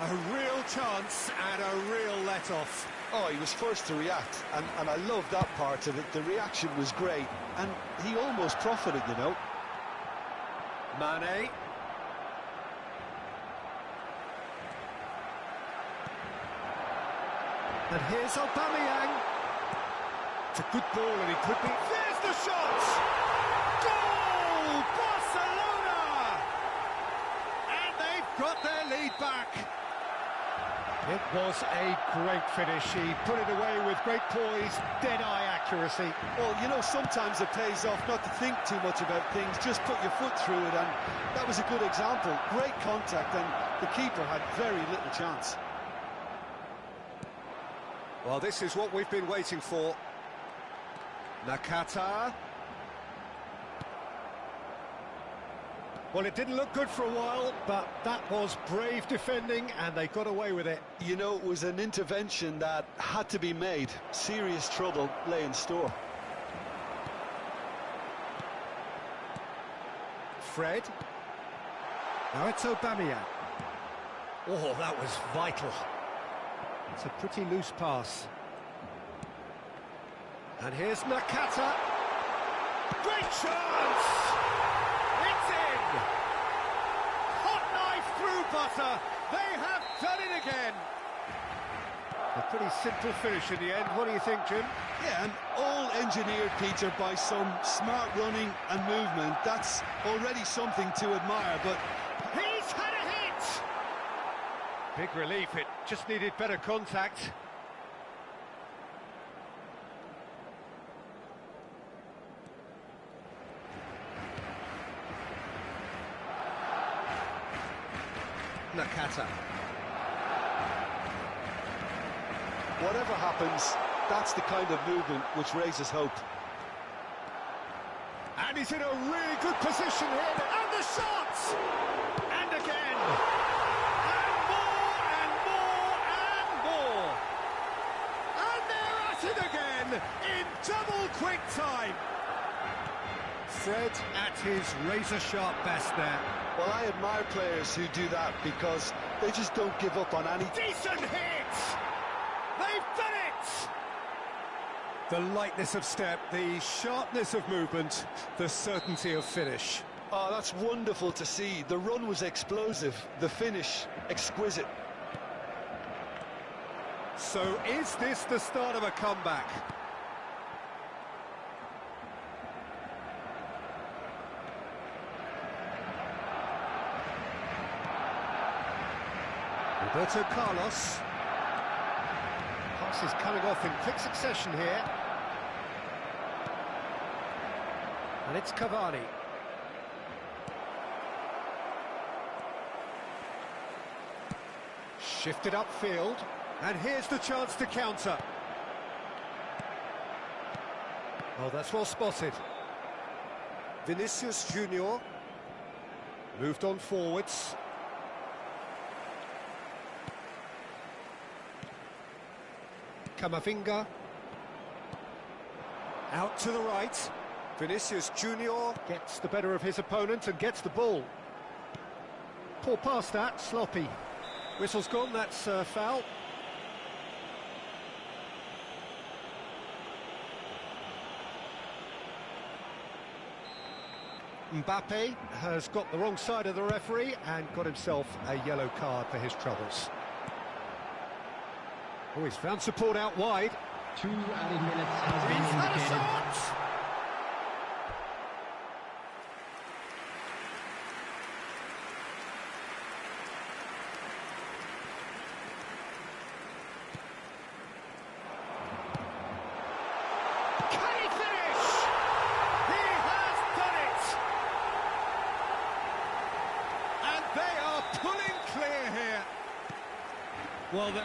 A real chance and a real let-off. Oh, he was first to react, and I love that part of it. The reaction was great, and he almost profited, you know. Mane. And here's Aubameyang. It's a good ball, and he could be... There's the shot! Goal! Barcelona! And they've got their lead back. It was a great finish. He put it away with great poise, dead-eye accuracy. Well, you know, sometimes it pays off not to think too much about things, just put your foot through it, and that was a good example. Great contact, and the keeper had very little chance. Well, this is what we've been waiting for. Nakata. Well, it didn't look good for a while, but that was brave defending, and they got away with it. You know, it was an intervention that had to be made. Serious trouble lay in store. Fred. Now it's Aubameyang. Oh, that was vital. It's a pretty loose pass. And here's Nakata. Great chance! It's in! Hot knife through butter. They have done it again. A pretty simple finish in the end. What do you think, Jim? Yeah, and all engineered, Peter, by some smart running and movement. That's already something to admire, but... He's had a hit! Big relief. It just needed better contact. Nakata. Whatever happens, that's the kind of movement which raises hope. And he's in a really good position here, and the shots! And again! And more, and more, and more! And they're at it again, in double quick time! Fred at his razor-sharp best there. Well, I admire players who do that because they just don't give up on any... Decent hit! They've done it! The lightness of step, the sharpness of movement, the certainty of finish. Oh, that's wonderful to see. The run was explosive, the finish exquisite. So is this the start of a comeback? Roberto Carlos. Pass is coming off in quick succession here. And it's Cavani. Shifted upfield. And here's the chance to counter. Oh, that's well spotted. Vinicius Junior. Moved on forwards. Camavinga. Out to the right. Vinicius Junior gets the better of his opponent and gets the ball. Poor pass that, sloppy. Whistle's gone, that's foul. Mbappe has got the wrong side of the referee and got himself a yellow card for his troubles. Oh, he's found support out wide. 2 added minutes has been He's had a indicated. shot! Can he finish? He has done it! And they are pulling clear here. Well, the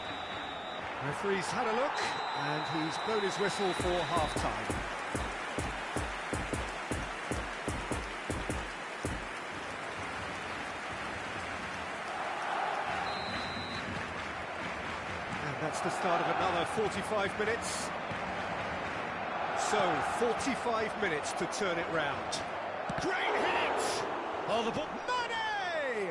referee's had a look, and he's blown his whistle for half-time. And that's the start of another 45 minutes. So, 45 minutes to turn it round. Great hit! Oh, the ball... Mane!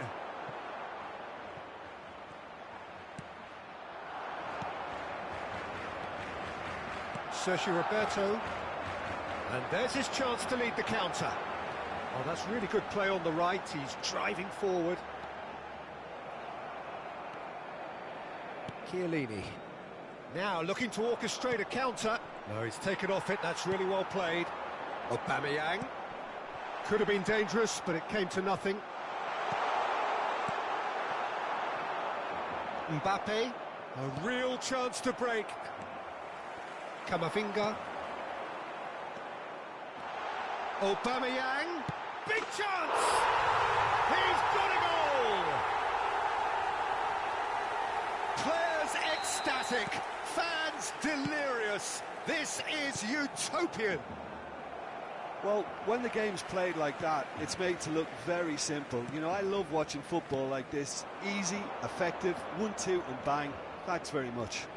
Sergio Roberto. And there's his chance to lead the counter. Oh, that's really good play on the right. He's driving forward. Chiellini. Now looking to orchestrate a counter. No, he's taken off it. That's really well played. Aubameyang. Could have been dangerous, but it came to nothing. Mbappe. A real chance to break. Camavinga. Aubameyang. Big chance! He's got a goal! Players ecstatic, fans delirious. This is utopian. Well, when the game's played like that, it's made to look very simple. You know, I love watching football like this. Easy, effective, 1-2 and bang. Thanks very much.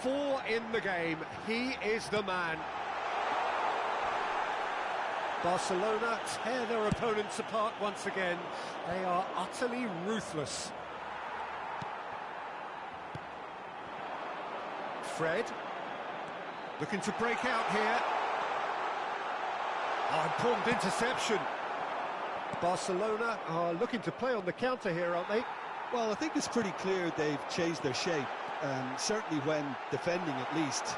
4 in the game. He is the man. Barcelona tear their opponents apart once again. They are utterly ruthless. Fred, looking to break out here. Oh, important interception. Barcelona are looking to play on the counter here, aren't they? Well, I think it's pretty clear they've changed their shape, certainly when defending at least,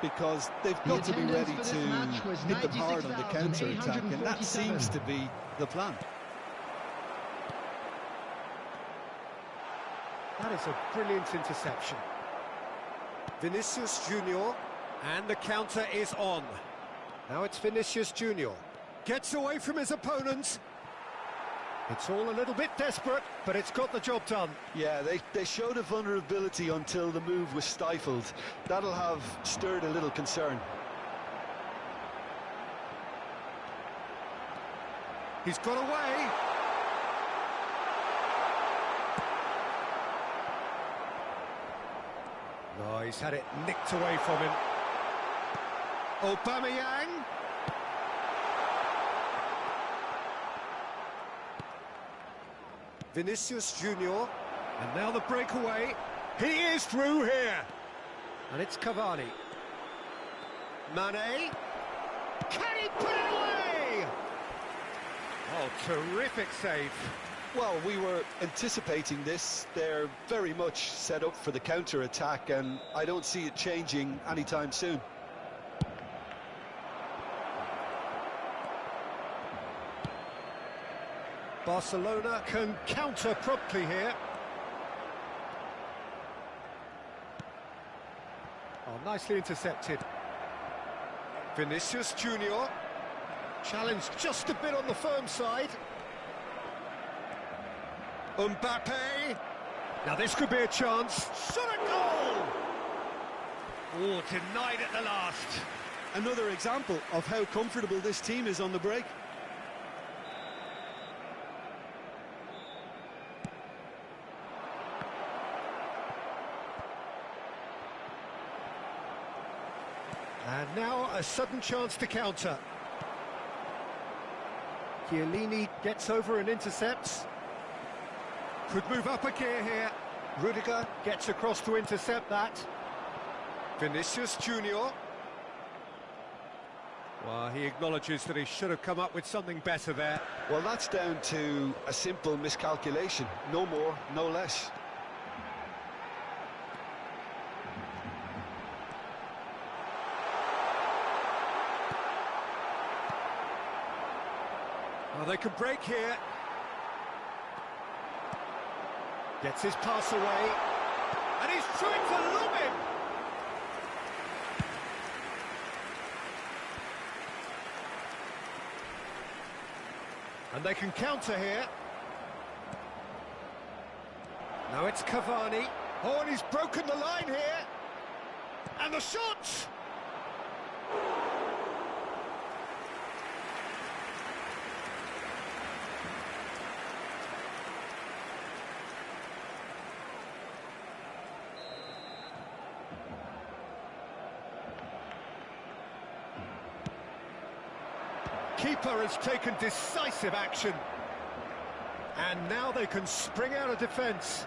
because they've got to be ready to hit them hard on the counter-attack, and that seems to be the plan. That is a brilliant interception. Vinicius Junior, and the counter is on. Now it's Vinicius Junior. Gets away from his opponent. It's all a little bit desperate, but it's got the job done. Yeah, they showed a vulnerability until the move was stifled. That'll have stirred a little concern. He's got away. Oh, he's had it nicked away from him. Aubameyang. Vinicius Junior. And now the breakaway. He is through here. And it's Cavani. Mane. Can he put it away? Oh, terrific save. Well, we were anticipating this. They're very much set up for the counter-attack, and I don't see it changing anytime soon. Barcelona can counter promptly here. Oh, nicely intercepted. Vinicius Junior. Challenged just a bit on the firm side. Mbappe. Now this could be a chance. Shot a goal! Oh, denied at the last. Another example of how comfortable this team is on the break. And now a sudden chance to counter. Chiellini gets over and intercepts. Could move up a gear here. Rudiger gets across to intercept that. Vinicius Junior. Well, he acknowledges that he should have come up with something better there. Well, that's down to a simple miscalculation. No more, no less. Well, they can break here. Gets his pass away. And he's trying to lob him. And they can counter here. Now it's Cavani. Oh, and he's broken the line here. And the shot! Keeper has taken decisive action. And now they can spring out of defence.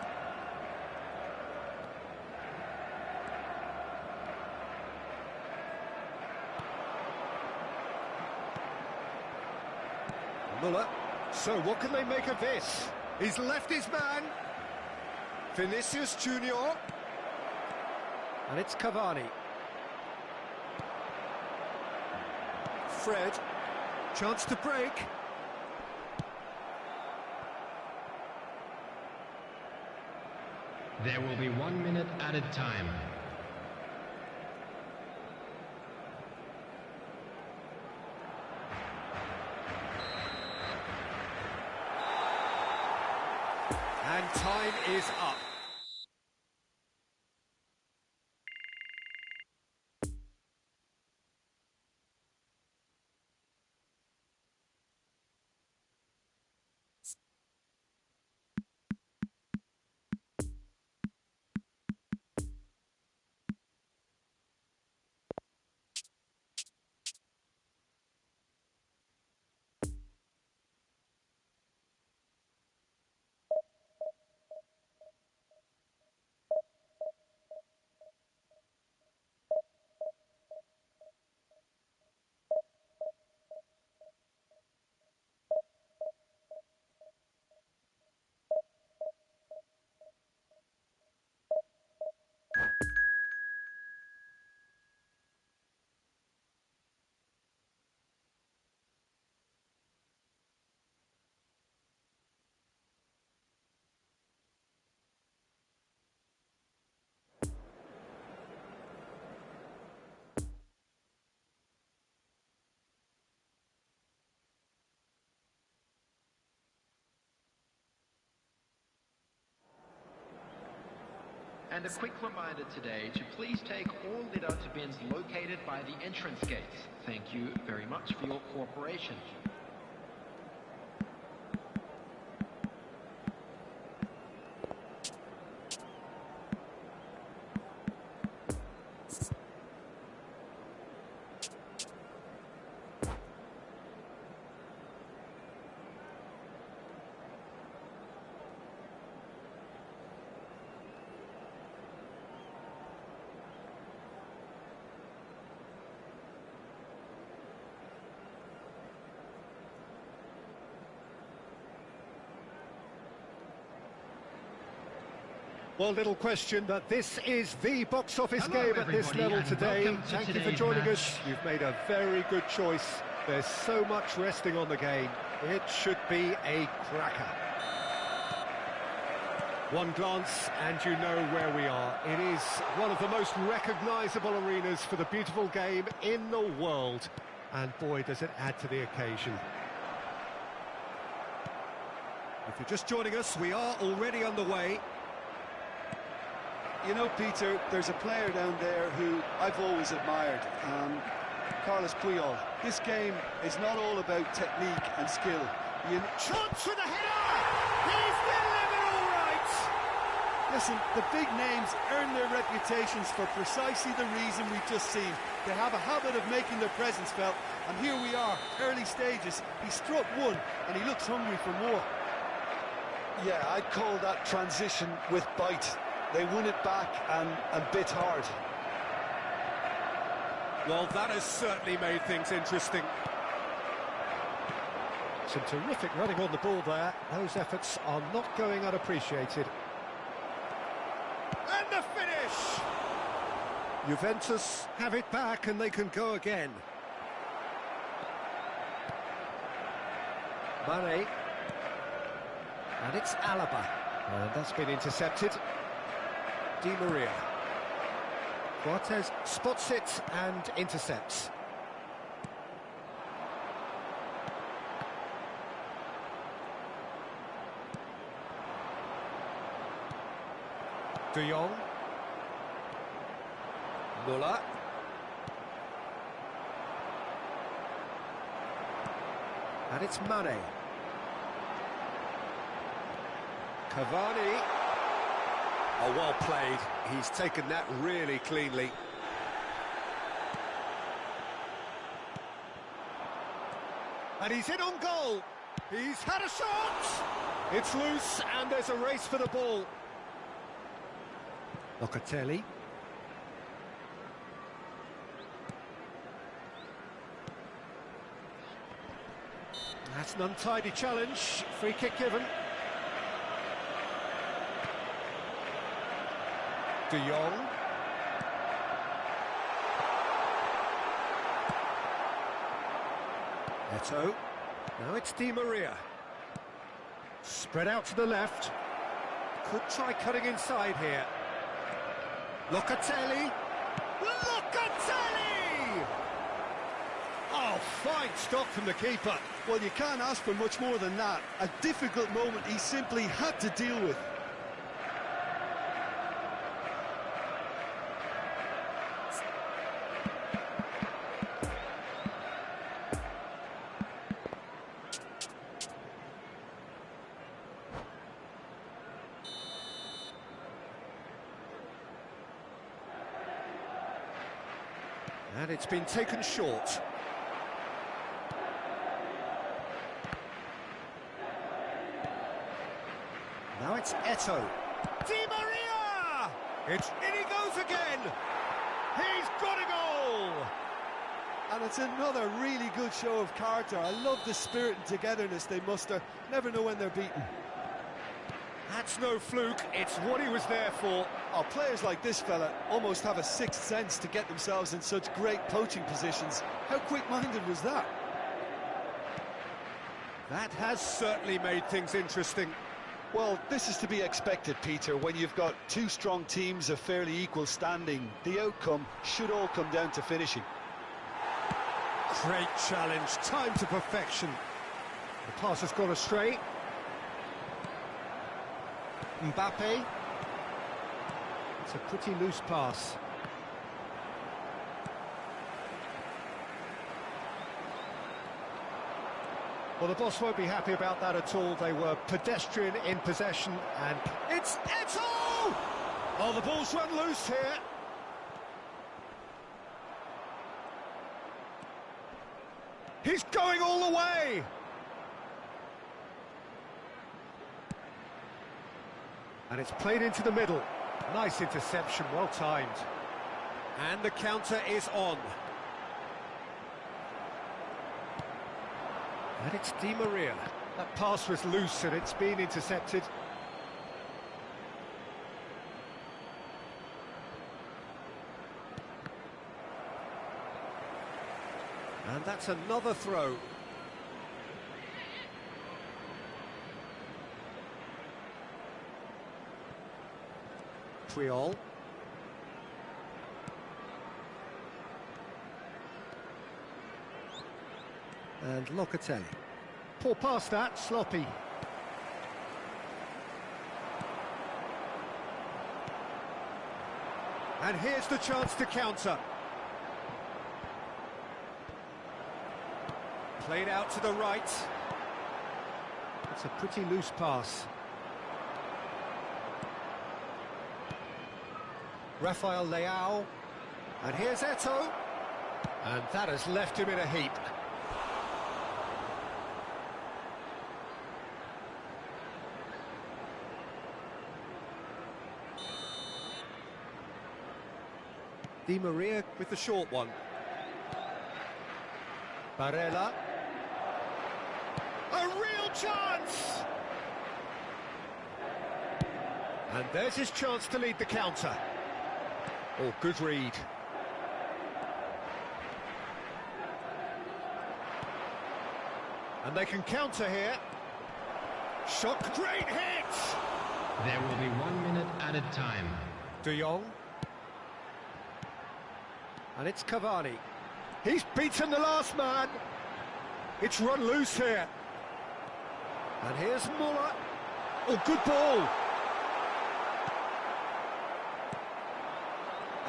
Muller. So what can they make of this? He's left his man. Vinicius Junior. And it's Cavani. Fred. Chance to break. There will be 1 minute added time. And time is up. And a quick reminder today to please take all litter to bins located by the entrance gates. Thank you very much for your cooperation. Well, little question, but this is the box office Hello, game at this everybody, level and today. welcome to Thank you for today's joining match. us. You've made a very good choice. There's so much resting on the game. It should be a cracker. One glance and you know where we are. It is one of the most recognisable arenas for the beautiful game in the world. And boy, does it add to the occasion. If you're just joining us, we are already underway. You know, Peter, there's a player down there who I've always admired, Carlos Puyol. This game is not all about technique and skill. Chance for the header! He's delivered all right! Listen, the big names earn their reputations for precisely the reason we've just seen. They have a habit of making their presence felt, and here we are, early stages. He struck one, and he looks hungry for more. Yeah, I'd call that transition with bite. They won it back and bit hard. Well, that has certainly made things interesting. Some terrific running on the ball there. Those efforts are not going unappreciated. And the finish! Juventus have it back and they can go again. Mane. And it's Alaba. And that's been intercepted. Di Maria. Cortez spots it and intercepts. De Jong. Muller. And it's Mane. Cavani. Oh, well played. He's taken that really cleanly. And he's in on goal. He's had a shot. It's loose and there's a race for the ball. Locatelli. That's an untidy challenge. Free kick given. De Jong. Eto'o. Now it's Di Maria. Spread out to the left. Could try cutting inside here. Locatelli. Locatelli! Oh, fine stop from the keeper. Well, you can't ask for much more than that. A difficult moment he simply had to deal with. And it's been taken short. Now it's Eto'o. Di Maria! In he goes again! He's got a goal! And it's another really good show of character. I love the spirit and togetherness they muster. Never know when they're beaten. That's no fluke, it's what he was there for. Oh, players like this fella almost have a sixth sense to get themselves in such great poaching positions. How quick-minded was that? That has certainly made things interesting. Well, this is to be expected, Peter, when you've got two strong teams of fairly equal standing. The outcome should all come down to finishing. Great challenge, time to perfection. The pass has gone astray. Mbappe. It's a pretty loose pass. Well, the boss won't be happy about that at all. They were pedestrian in possession, and it's Eto! Oh, the ball's run loose here. He's going all the way! And it's played into the middle. Nice interception, well timed. And the counter is on. And it's Di Maria. That pass was loose and it's been intercepted. And that's another throw. Puyol. And Locatelli. Poor pass that, sloppy. And here's the chance to counter. Played out to the right. It's a pretty loose pass. Rafael Leao. And here's Eto. And that has left him in a heap. Di Maria with the short one. Barella. A real chance! And there's his chance to lead the counter. Oh, good read. And they can counter here. Shot, great hit! There will be 1 minute added time. De Jong. And it's Cavani. He's beaten the last man. It's run loose here. And here's Muller. Oh, good ball.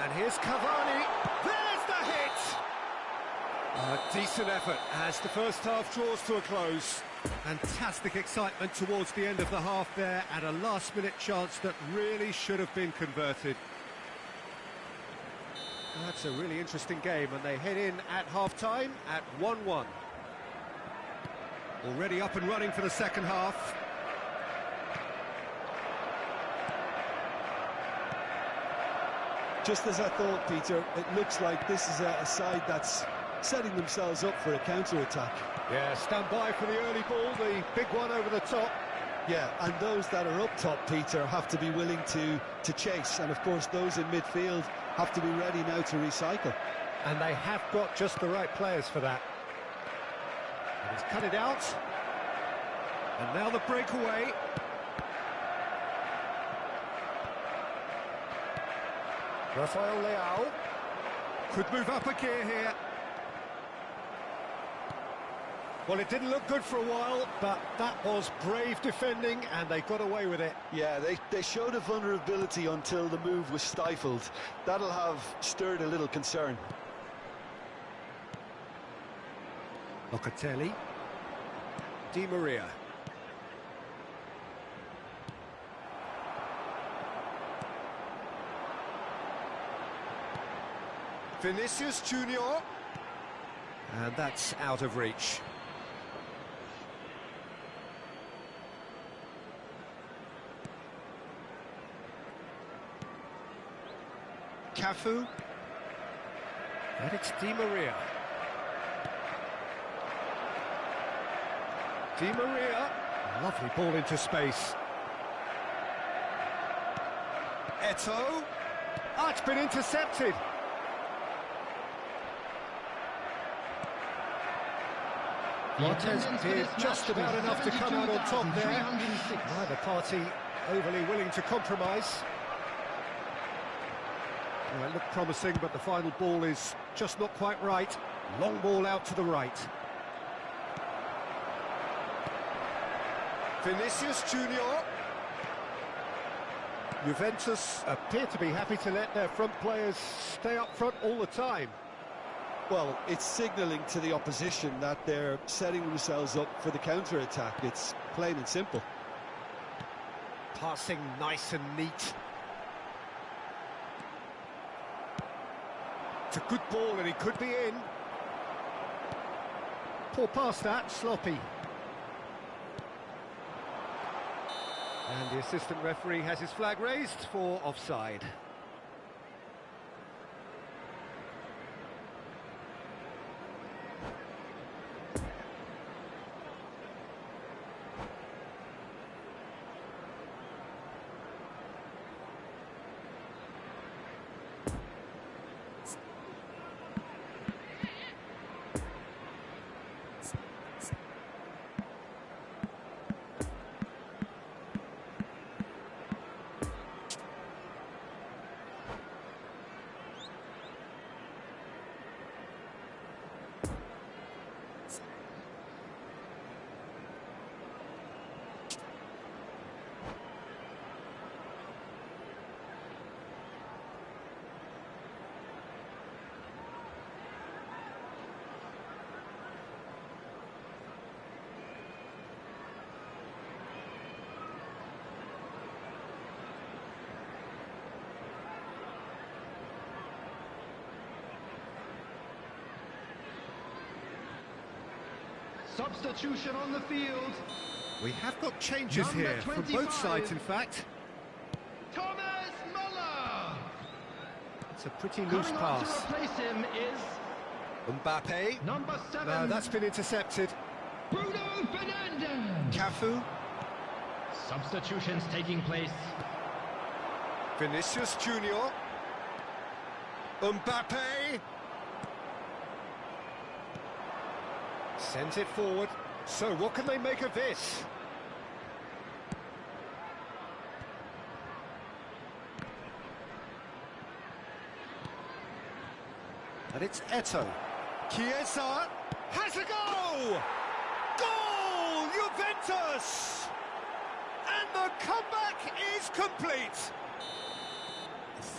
And here's Cavani. There's the hit! A decent effort as the first half draws to a close. Fantastic excitement towards the end of the half there, and a last-minute chance that really should have been converted. That's a really interesting game, and they head in at half-time at 1-1. Already up and running for the second half. Just as I thought, Peter, it looks like this is a side that's setting themselves up for a counter-attack. Yeah, stand by for the early ball, the big one over the top. Yeah, and those that are up top, Peter, have to be willing to chase. And, of course, those in midfield have to be ready now to recycle. And they have got just the right players for that. And he's cut it out. And now the breakaway. Rafael Leao could move up a gear here. Well, it didn't look good for a while, but that was brave defending, and they got away with it. Yeah, they showed a vulnerability until the move was stifled. That'll have stirred a little concern. Locatelli. Di Maria. Vinicius Junior. And that's out of reach. Cafu. And it's Di Maria. Di Maria. Lovely ball into space. Eto. Ah, it's been intercepted. Montez did just about enough to come out on top there. Neither party overly willing to compromise. Well, it looked promising, but the final ball is just not quite right. Long ball out to the right. Vinicius Junior. Juventus appear to be happy to let their front players stay up front all the time. Well, it's signalling to the opposition that they're setting themselves up for the counter-attack. It's plain and simple. Passing nice and neat. It's a good ball and he could be in. Poor pass that, sloppy. And the assistant referee has his flag raised for offside. Substitution on the field. We have got changes Number here from 25. both sides, in fact. Thomas Muller. It's a pretty loose Coming on to pass. replace him is Mbappe. number 7. No, that's been intercepted. Bruno Fernandes. Cafu. Substitutions taking place. Vinicius Junior. Mbappe. Sends it forward. So what can they make of this? And it's Eto'o. Chiesa has a goal! Goal! Juventus! And the comeback is complete.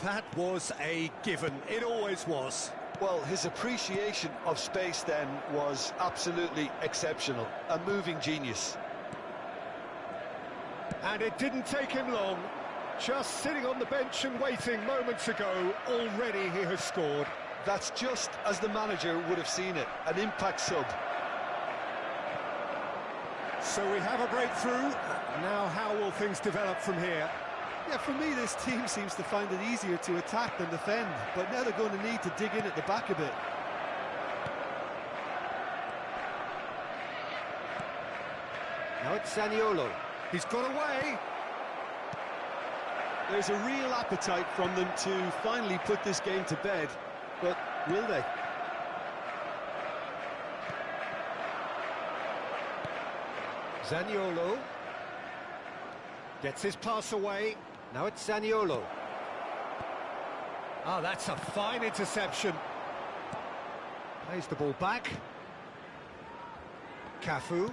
That was a given. It always was. Well, his appreciation of space then was absolutely exceptional. A moving genius. And it didn't take him long. Just sitting on the bench and waiting moments ago, already he has scored. That's just as the manager would have seen it. An impact sub. So we have a breakthrough. Now how will things develop from here? Yeah, for me, this team seems to find it easier to attack than defend, but now they're going to need to dig in at the back a bit. Now it's Zaniolo. He's got away. There's a real appetite from them to finally put this game to bed, but will they? Zaniolo gets his pass away. Now it's Zaniolo. Ah, that's a fine interception. Plays the ball back. Cafu.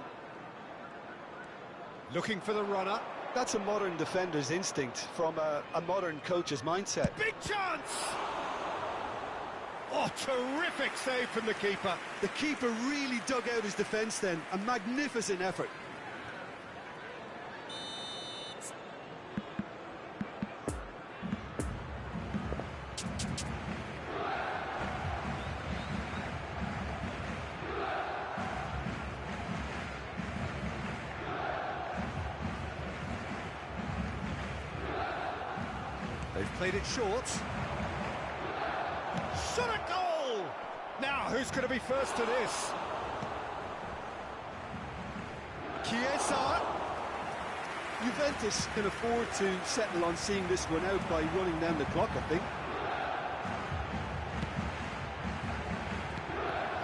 Looking for the runner. That's a modern defender's instinct from a modern coach's mindset. Big chance! Oh, terrific save from the keeper. The keeper really dug out his defence then. A magnificent effort. They've played it short. Shot a goal! Now, who's going to be first to this? Chiesa. Juventus can afford to settle on seeing this one out by running down the clock, I think.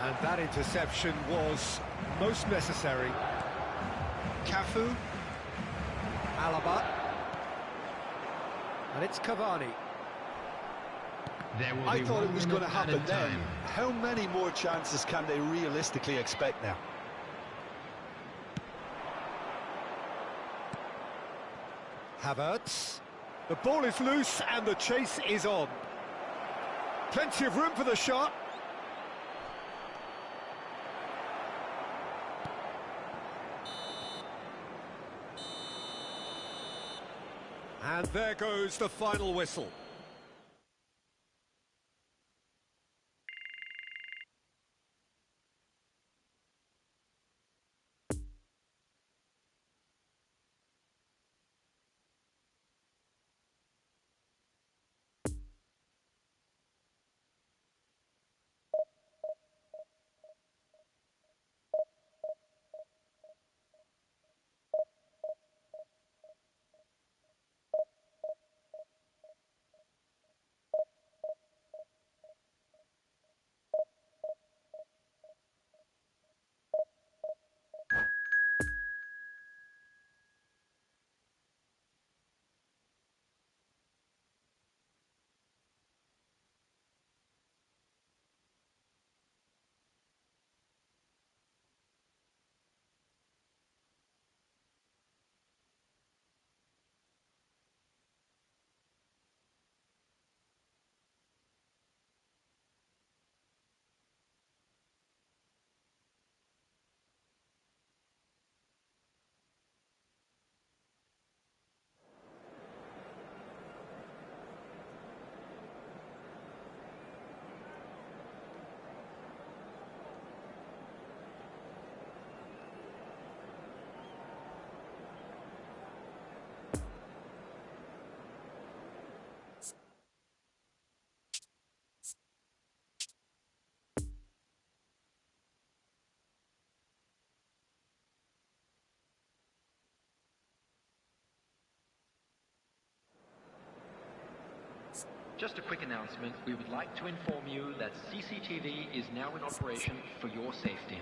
And that interception was most necessary. Cafu. Alaba. And it's Cavani. There will I be thought 1 it was going to minute happen added then. time. How many more chances can they realistically expect now? Havertz. The ball is loose and the chase is on. Plenty of room for the shot. And there goes the final whistle. Just a quick announcement. We would like to inform you that CCTV is now in operation for your safety.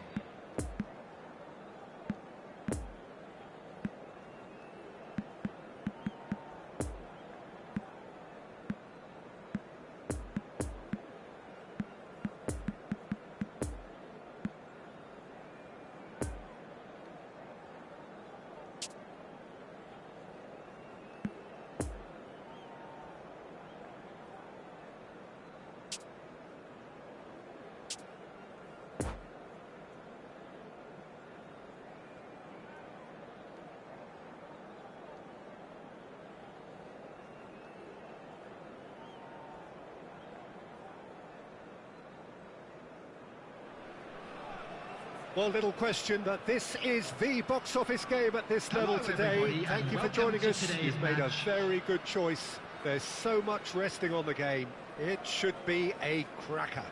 Well, little question that this is the box office game at this level today. Everybody, Thank you for welcome joining to us. today's You've made a match. very good choice. There's so much resting on the game. It should be a cracker.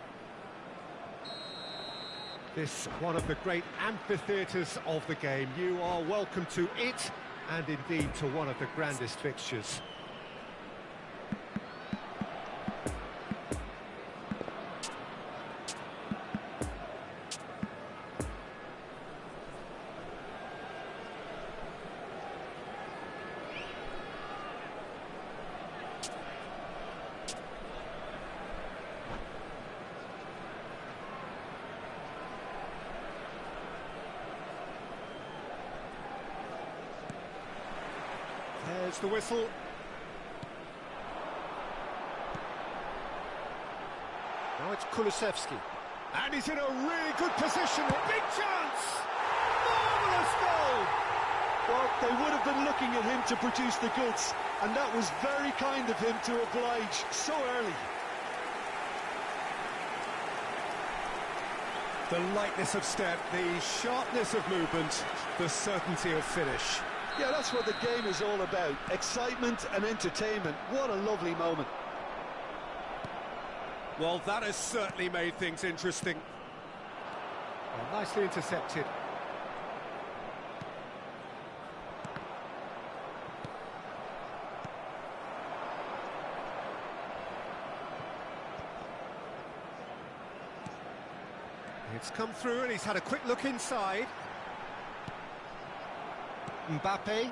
This one of the great amphitheatres of the game. You are welcome to it, and indeed to one of the grandest fixtures. There's the whistle. Now it's Kulusevski. And he's in a really good position. Big chance! Marvellous goal! Well, they would have been looking at him to produce the goods, and that was very kind of him to oblige so early. The lightness of step, the sharpness of movement, the certainty of finish. Yeah, that's what the game is all about. Excitement and entertainment. What a lovely moment. Well, that has certainly made things interesting. Well, nicely intercepted. It's come through and he's had a quick look inside. Mbappe.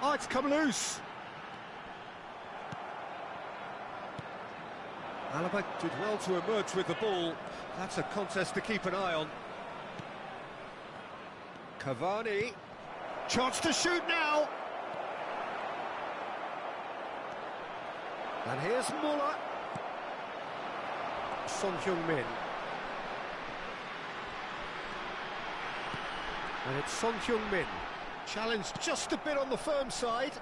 Oh, it's come loose. Alaba did well to emerge with the ball. That's a contest to keep an eye on. Cavani. Chance to shoot now. And here's Muller. Son Heung-min. And it's Son Heung-min. Challenged just a bit on the firm side.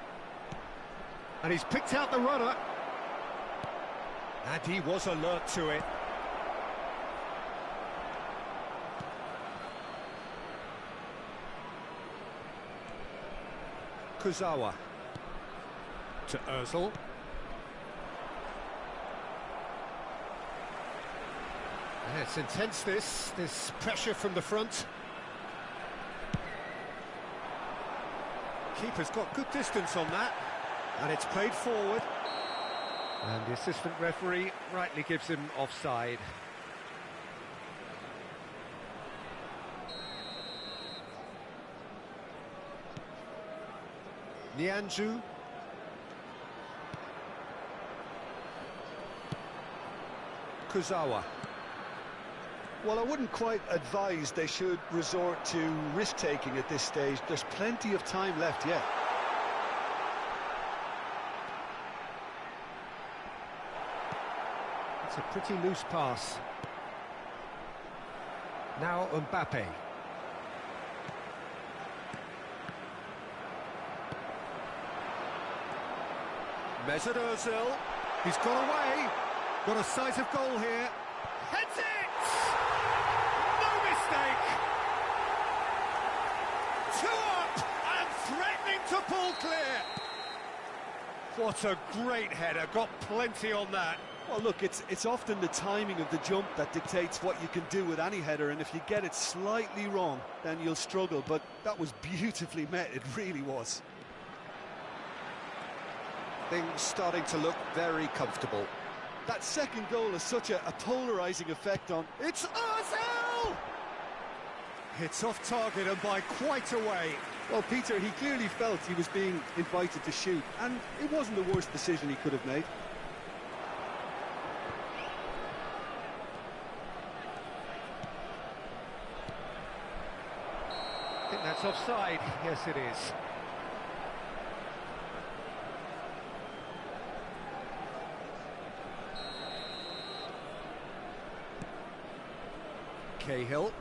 And he's picked out the runner. And he was alert to it. Kuzawa. To Ozil. Yeah, it's intense, this pressure from the front. Keeper's got good distance on that, and it's played forward. And the assistant referee rightly gives him offside. Nianzou. Kuzawa. Well, I wouldn't quite advise they should resort to risk-taking at this stage. There's plenty of time left yet. It's a pretty loose pass. Now Mbappe. Mesut Ozil. He's got away. Got a sight of goal here. Heads it! No mistake! 2 up and threatening to pull clear. What a great header. Got plenty on that. Well, look, it's often the timing of the jump that dictates what you can do with any header, and if you get it slightly wrong, then you'll struggle. But that was beautifully met, it really was. Things starting to look very comfortable. That second goal has such a polarising effect on... It's Ozil! It's off target and by quite a way. Well, Peter, he clearly felt he was being invited to shoot, and it wasn't the worst decision he could have made. I think that's offside. Yes, it is. Cahill.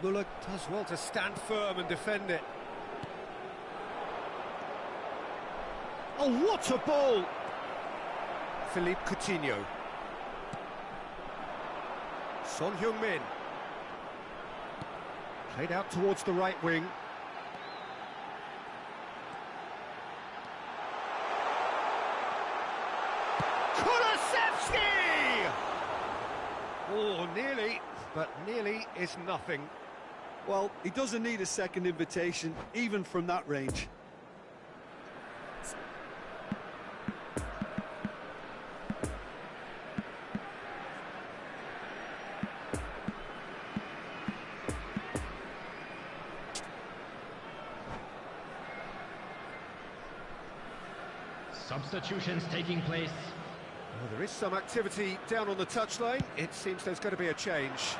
Muller does well to stand firm and defend it. Oh, what a ball! Philippe Coutinho. Son Heung-min. Played out towards the right wing. Oh, nearly, but nearly is nothing. Well, he doesn't need a second invitation, even from that range. Substitutions taking place. Well, there is some activity down on the touchline. It seems there's going to be a change.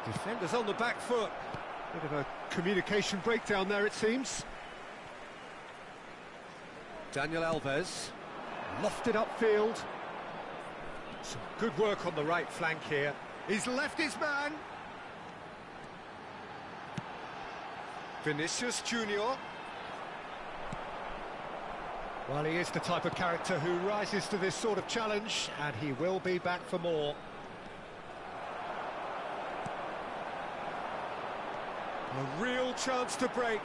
Defenders on the back foot. Bit of a communication breakdown there, it seems. Daniel Alves. Lofted upfield. Some good work on the right flank here. He's left his man. Vinicius Junior. Well, he is the type of character who rises to this sort of challenge, and he will be back for more. A real chance to break.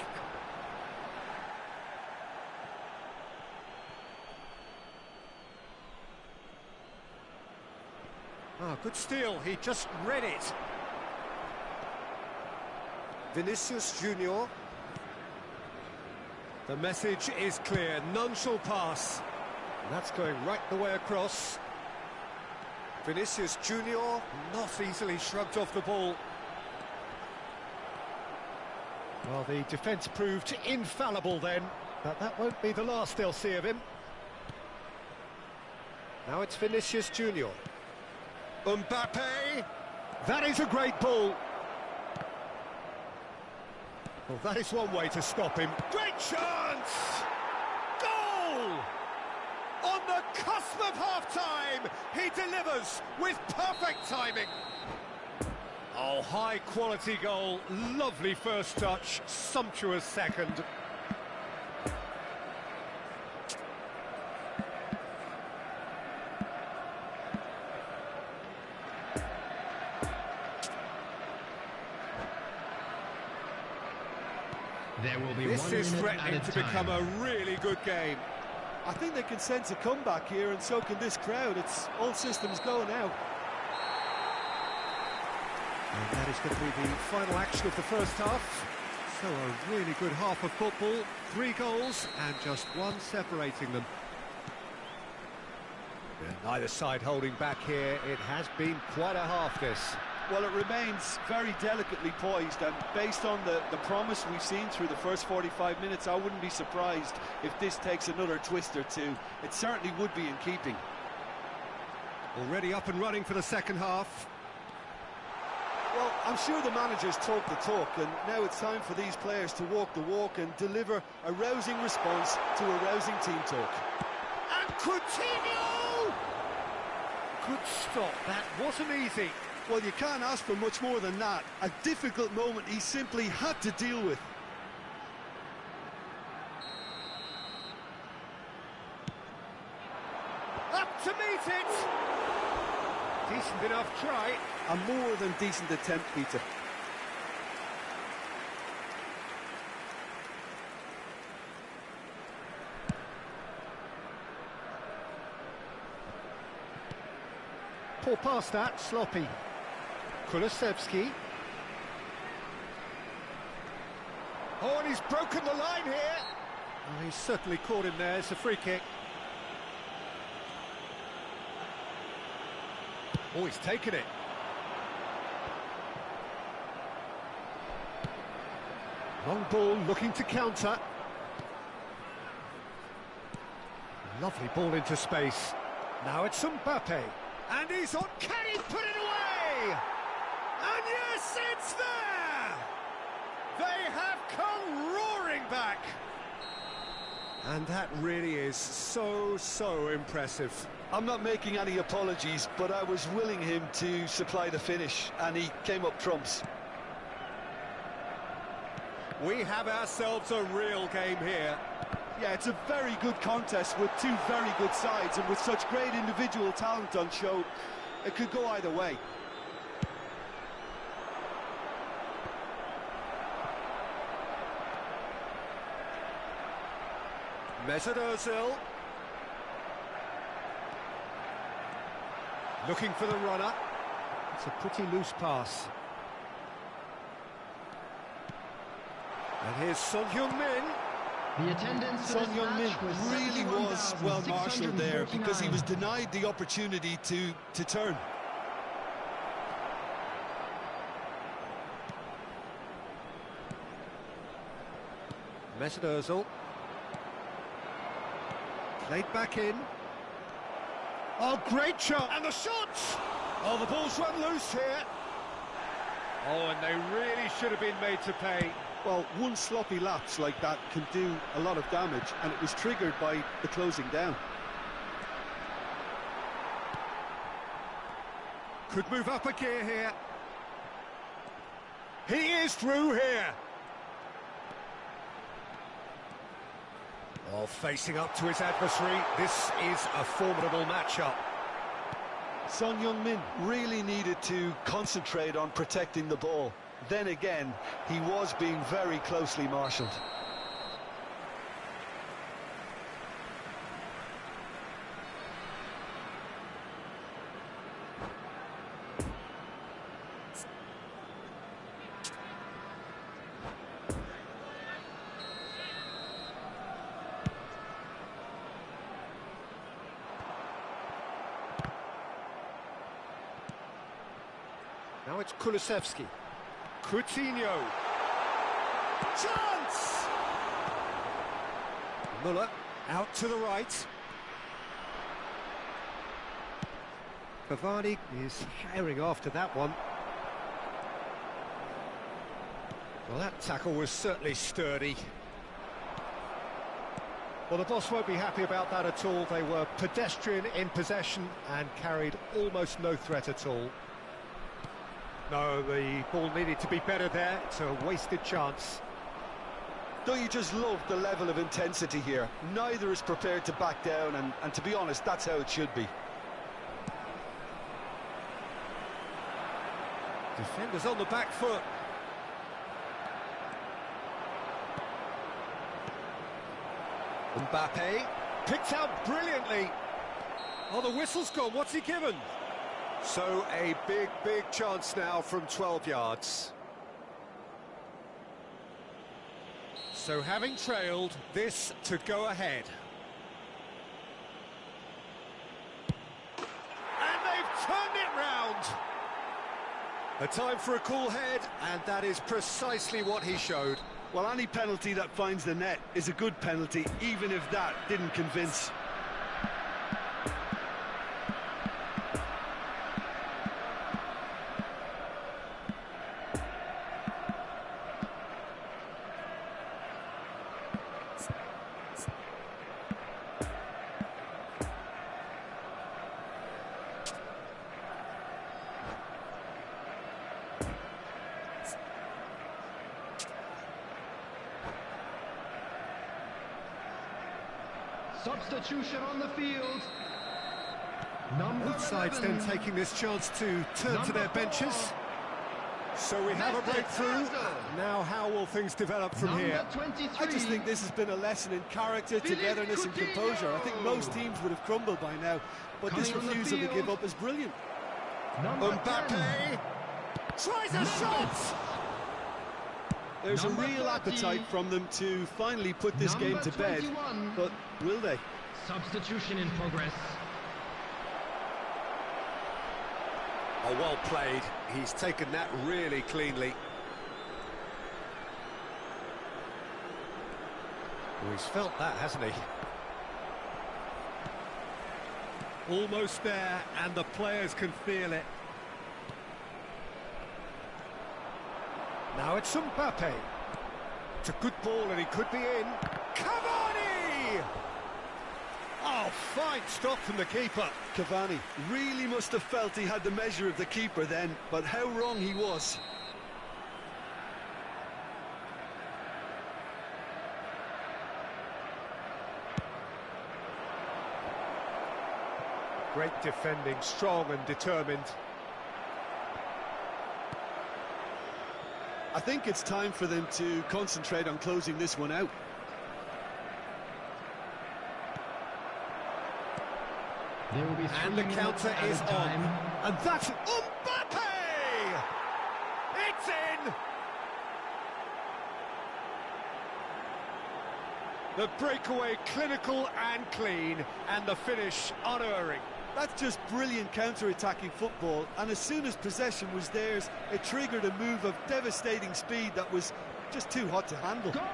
Ah, good steal, he just read it. Vinicius Junior. The message is clear, none shall pass. And that's going right the way across. Vinicius Junior, not easily shrugged off the ball. Well, the defence proved infallible then. But that won't be the last they'll see of him. Now it's Vinicius Junior. Mbappe! That is a great ball. Well, that is one way to stop him. Great chance! Goal! On the cusp of half-time, he delivers with perfect timing. Oh, high-quality goal, lovely first touch, sumptuous second. There will be This 1 is minute threatening at a to become time. a really good game. I think they can sense a comeback here, and so can this crowd. It's all systems go now. And that is going to be the final action of the first half. So a really good half of football, 3 goals and just 1 separating them. And neither side holding back here. It has been quite a half, this. Well, it remains very delicately poised, and based on the promise we've seen through the first 45 minutes, I wouldn't be surprised if this takes another twist or two. It certainly would be in keeping. Already up and running for the second half. Well, I'm sure the managers talk the talk, and now it's time for these players to walk the walk and deliver a rousing response to a rousing team talk. And Coutinho! Good stop, that wasn't easy. Well, you can't ask for much more than that. A difficult moment he simply had to deal with. Up to meet it! Decent enough try. A more than decent attempt, Peter. Poor pass that, sloppy. Kulusevski. Oh, and he's broken the line here. Oh, he's certainly caught him there. It's a free kick. Oh, he's taken it. Long ball looking to counter. Lovely ball into space. Now it's Mbappe. And he's on. Can he put it away? And yes, it's there! They have come roaring back. And that really is so impressive. I'm not making any apologies, but I was willing him to supply the finish, and he came up trumps. We have ourselves a real game here. Yeah, it's a very good contest with 2 very good sides, and with such great individual talent on show, it could go either way. Mesut Ozil. Looking for the runner. It's a pretty loose pass. And here's Son Heung-min. The attendance for Son this Heung-min match was really was well marshalled there, because he was 71,649. denied the opportunity to turn. Mesut Ozil. Played back in. Oh, great shot! And the shots! Oh, the ball's run loose here. Oh, and they really should have been made to pay. Well, one sloppy lapse like that can do a lot of damage, and it was triggered by the closing down. Could move up a gear here. He is through here. Oh, facing up to his adversary. This is a formidable matchup. Son Heung-min really needed to concentrate on protecting the ball. Then again, he was being very closely marshalled. Now it's Kulusevski. Coutinho. Chance! Muller out to the right. Cavani is herring after that one. Well, that tackle was certainly sturdy. Well, the boss won't be happy about that at all. They were pedestrian in possession and carried almost no threat at all. No, the ball needed to be better there. It's a wasted chance. Don't you just love the level of intensity here? Neither is prepared to back down, and to be honest, that's how it should be. Defenders on the back foot. Mbappe picked out brilliantly. Oh, the whistle's gone. What's he given? So a big chance now from 12 yards. So having trailed, this to go ahead. And they've turned it round. A time for a cool head, and that is precisely what he showed. Well, any penalty that finds the net is a good penalty, even if that didn't convince. Substitution on the field. Both sides then taking this chance to turn to their benches. So we have a breakthrough. Now how will things develop from here? I just think this has been a lesson in character, togetherness and composure. I think most teams would have crumbled by now, but this refusal to give up is brilliant. Mbappe tries a shot! There's a real appetite from them to finally put this game to bed, but will they? Substitution in progress. Oh, well played. He's taken that really cleanly. Oh, he's felt that, hasn't he? Almost there, and the players can feel it. Now it's Mbappe. It's a good ball and he could be in. Cavani! Oh, fine stop from the keeper. Cavani really must have felt he had the measure of the keeper then, but how wrong he was. Great defending, strong and determined. I think it's time for them to concentrate on closing this one out. There will be And the counter is on. And that's Mbappe! It's in! The breakaway clinical and clean, and the finish unerring. That's just brilliant counter-attacking football, and as soon as possession was theirs, it triggered a move of devastating speed that was just too hot to handle. Goal!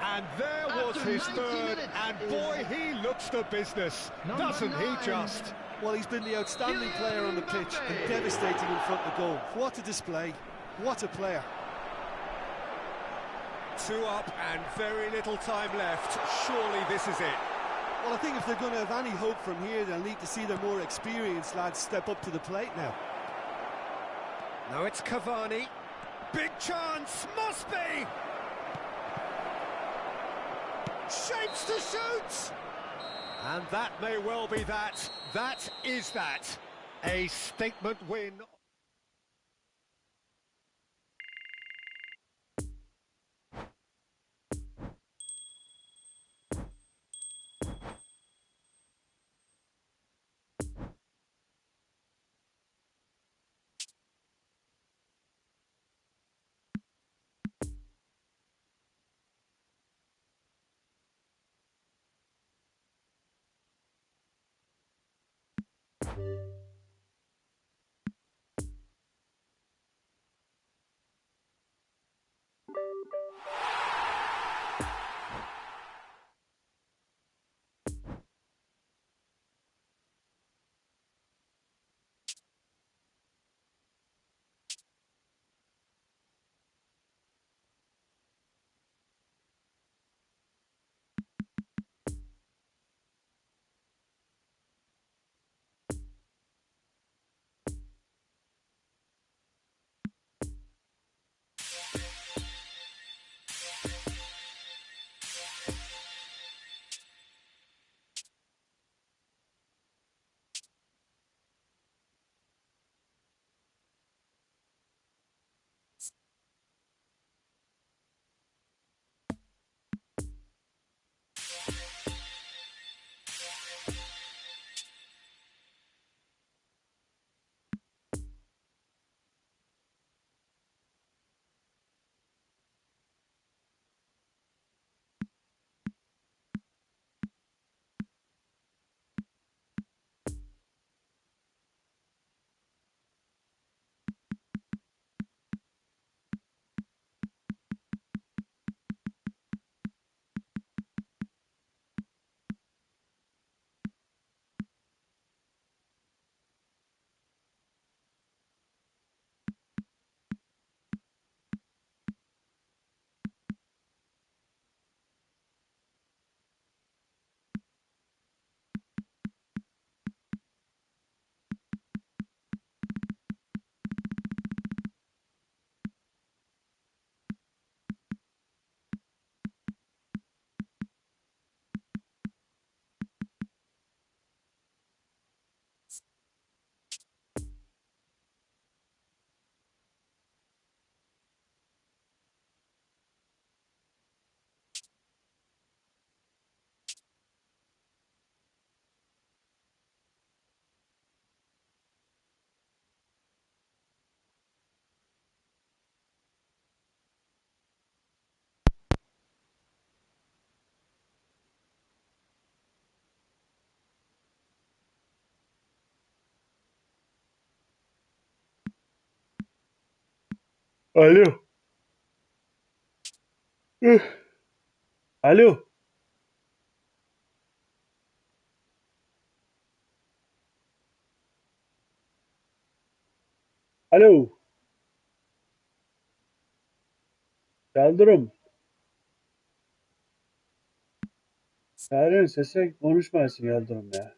And there was After his 90 third, minutes and boy, he looks the business, doesn't he just? Well, he's been the outstanding player on the pitch and devastating in front of goal. What a display, what a player. 2 up and very little time left, surely this is it. Well, I think if they're going to have any hope from here, they'll need to see their more experienced lads step up to the plate now. Now it's Cavani. Big chance, must be! Shapes to shoot! And that may well be that. That is that. A statement win. Alo. Alo. Alo. Kaldırım. Yarın sese konuşmasın Yıldırım ya.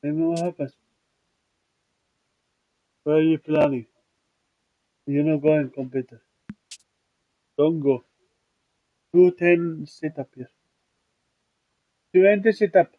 What happens? Where are you planning? You're not going, computer. Don't go. Do 10 sit-up here. 20 sit-up.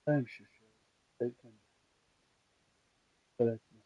Time shift. They can correct me.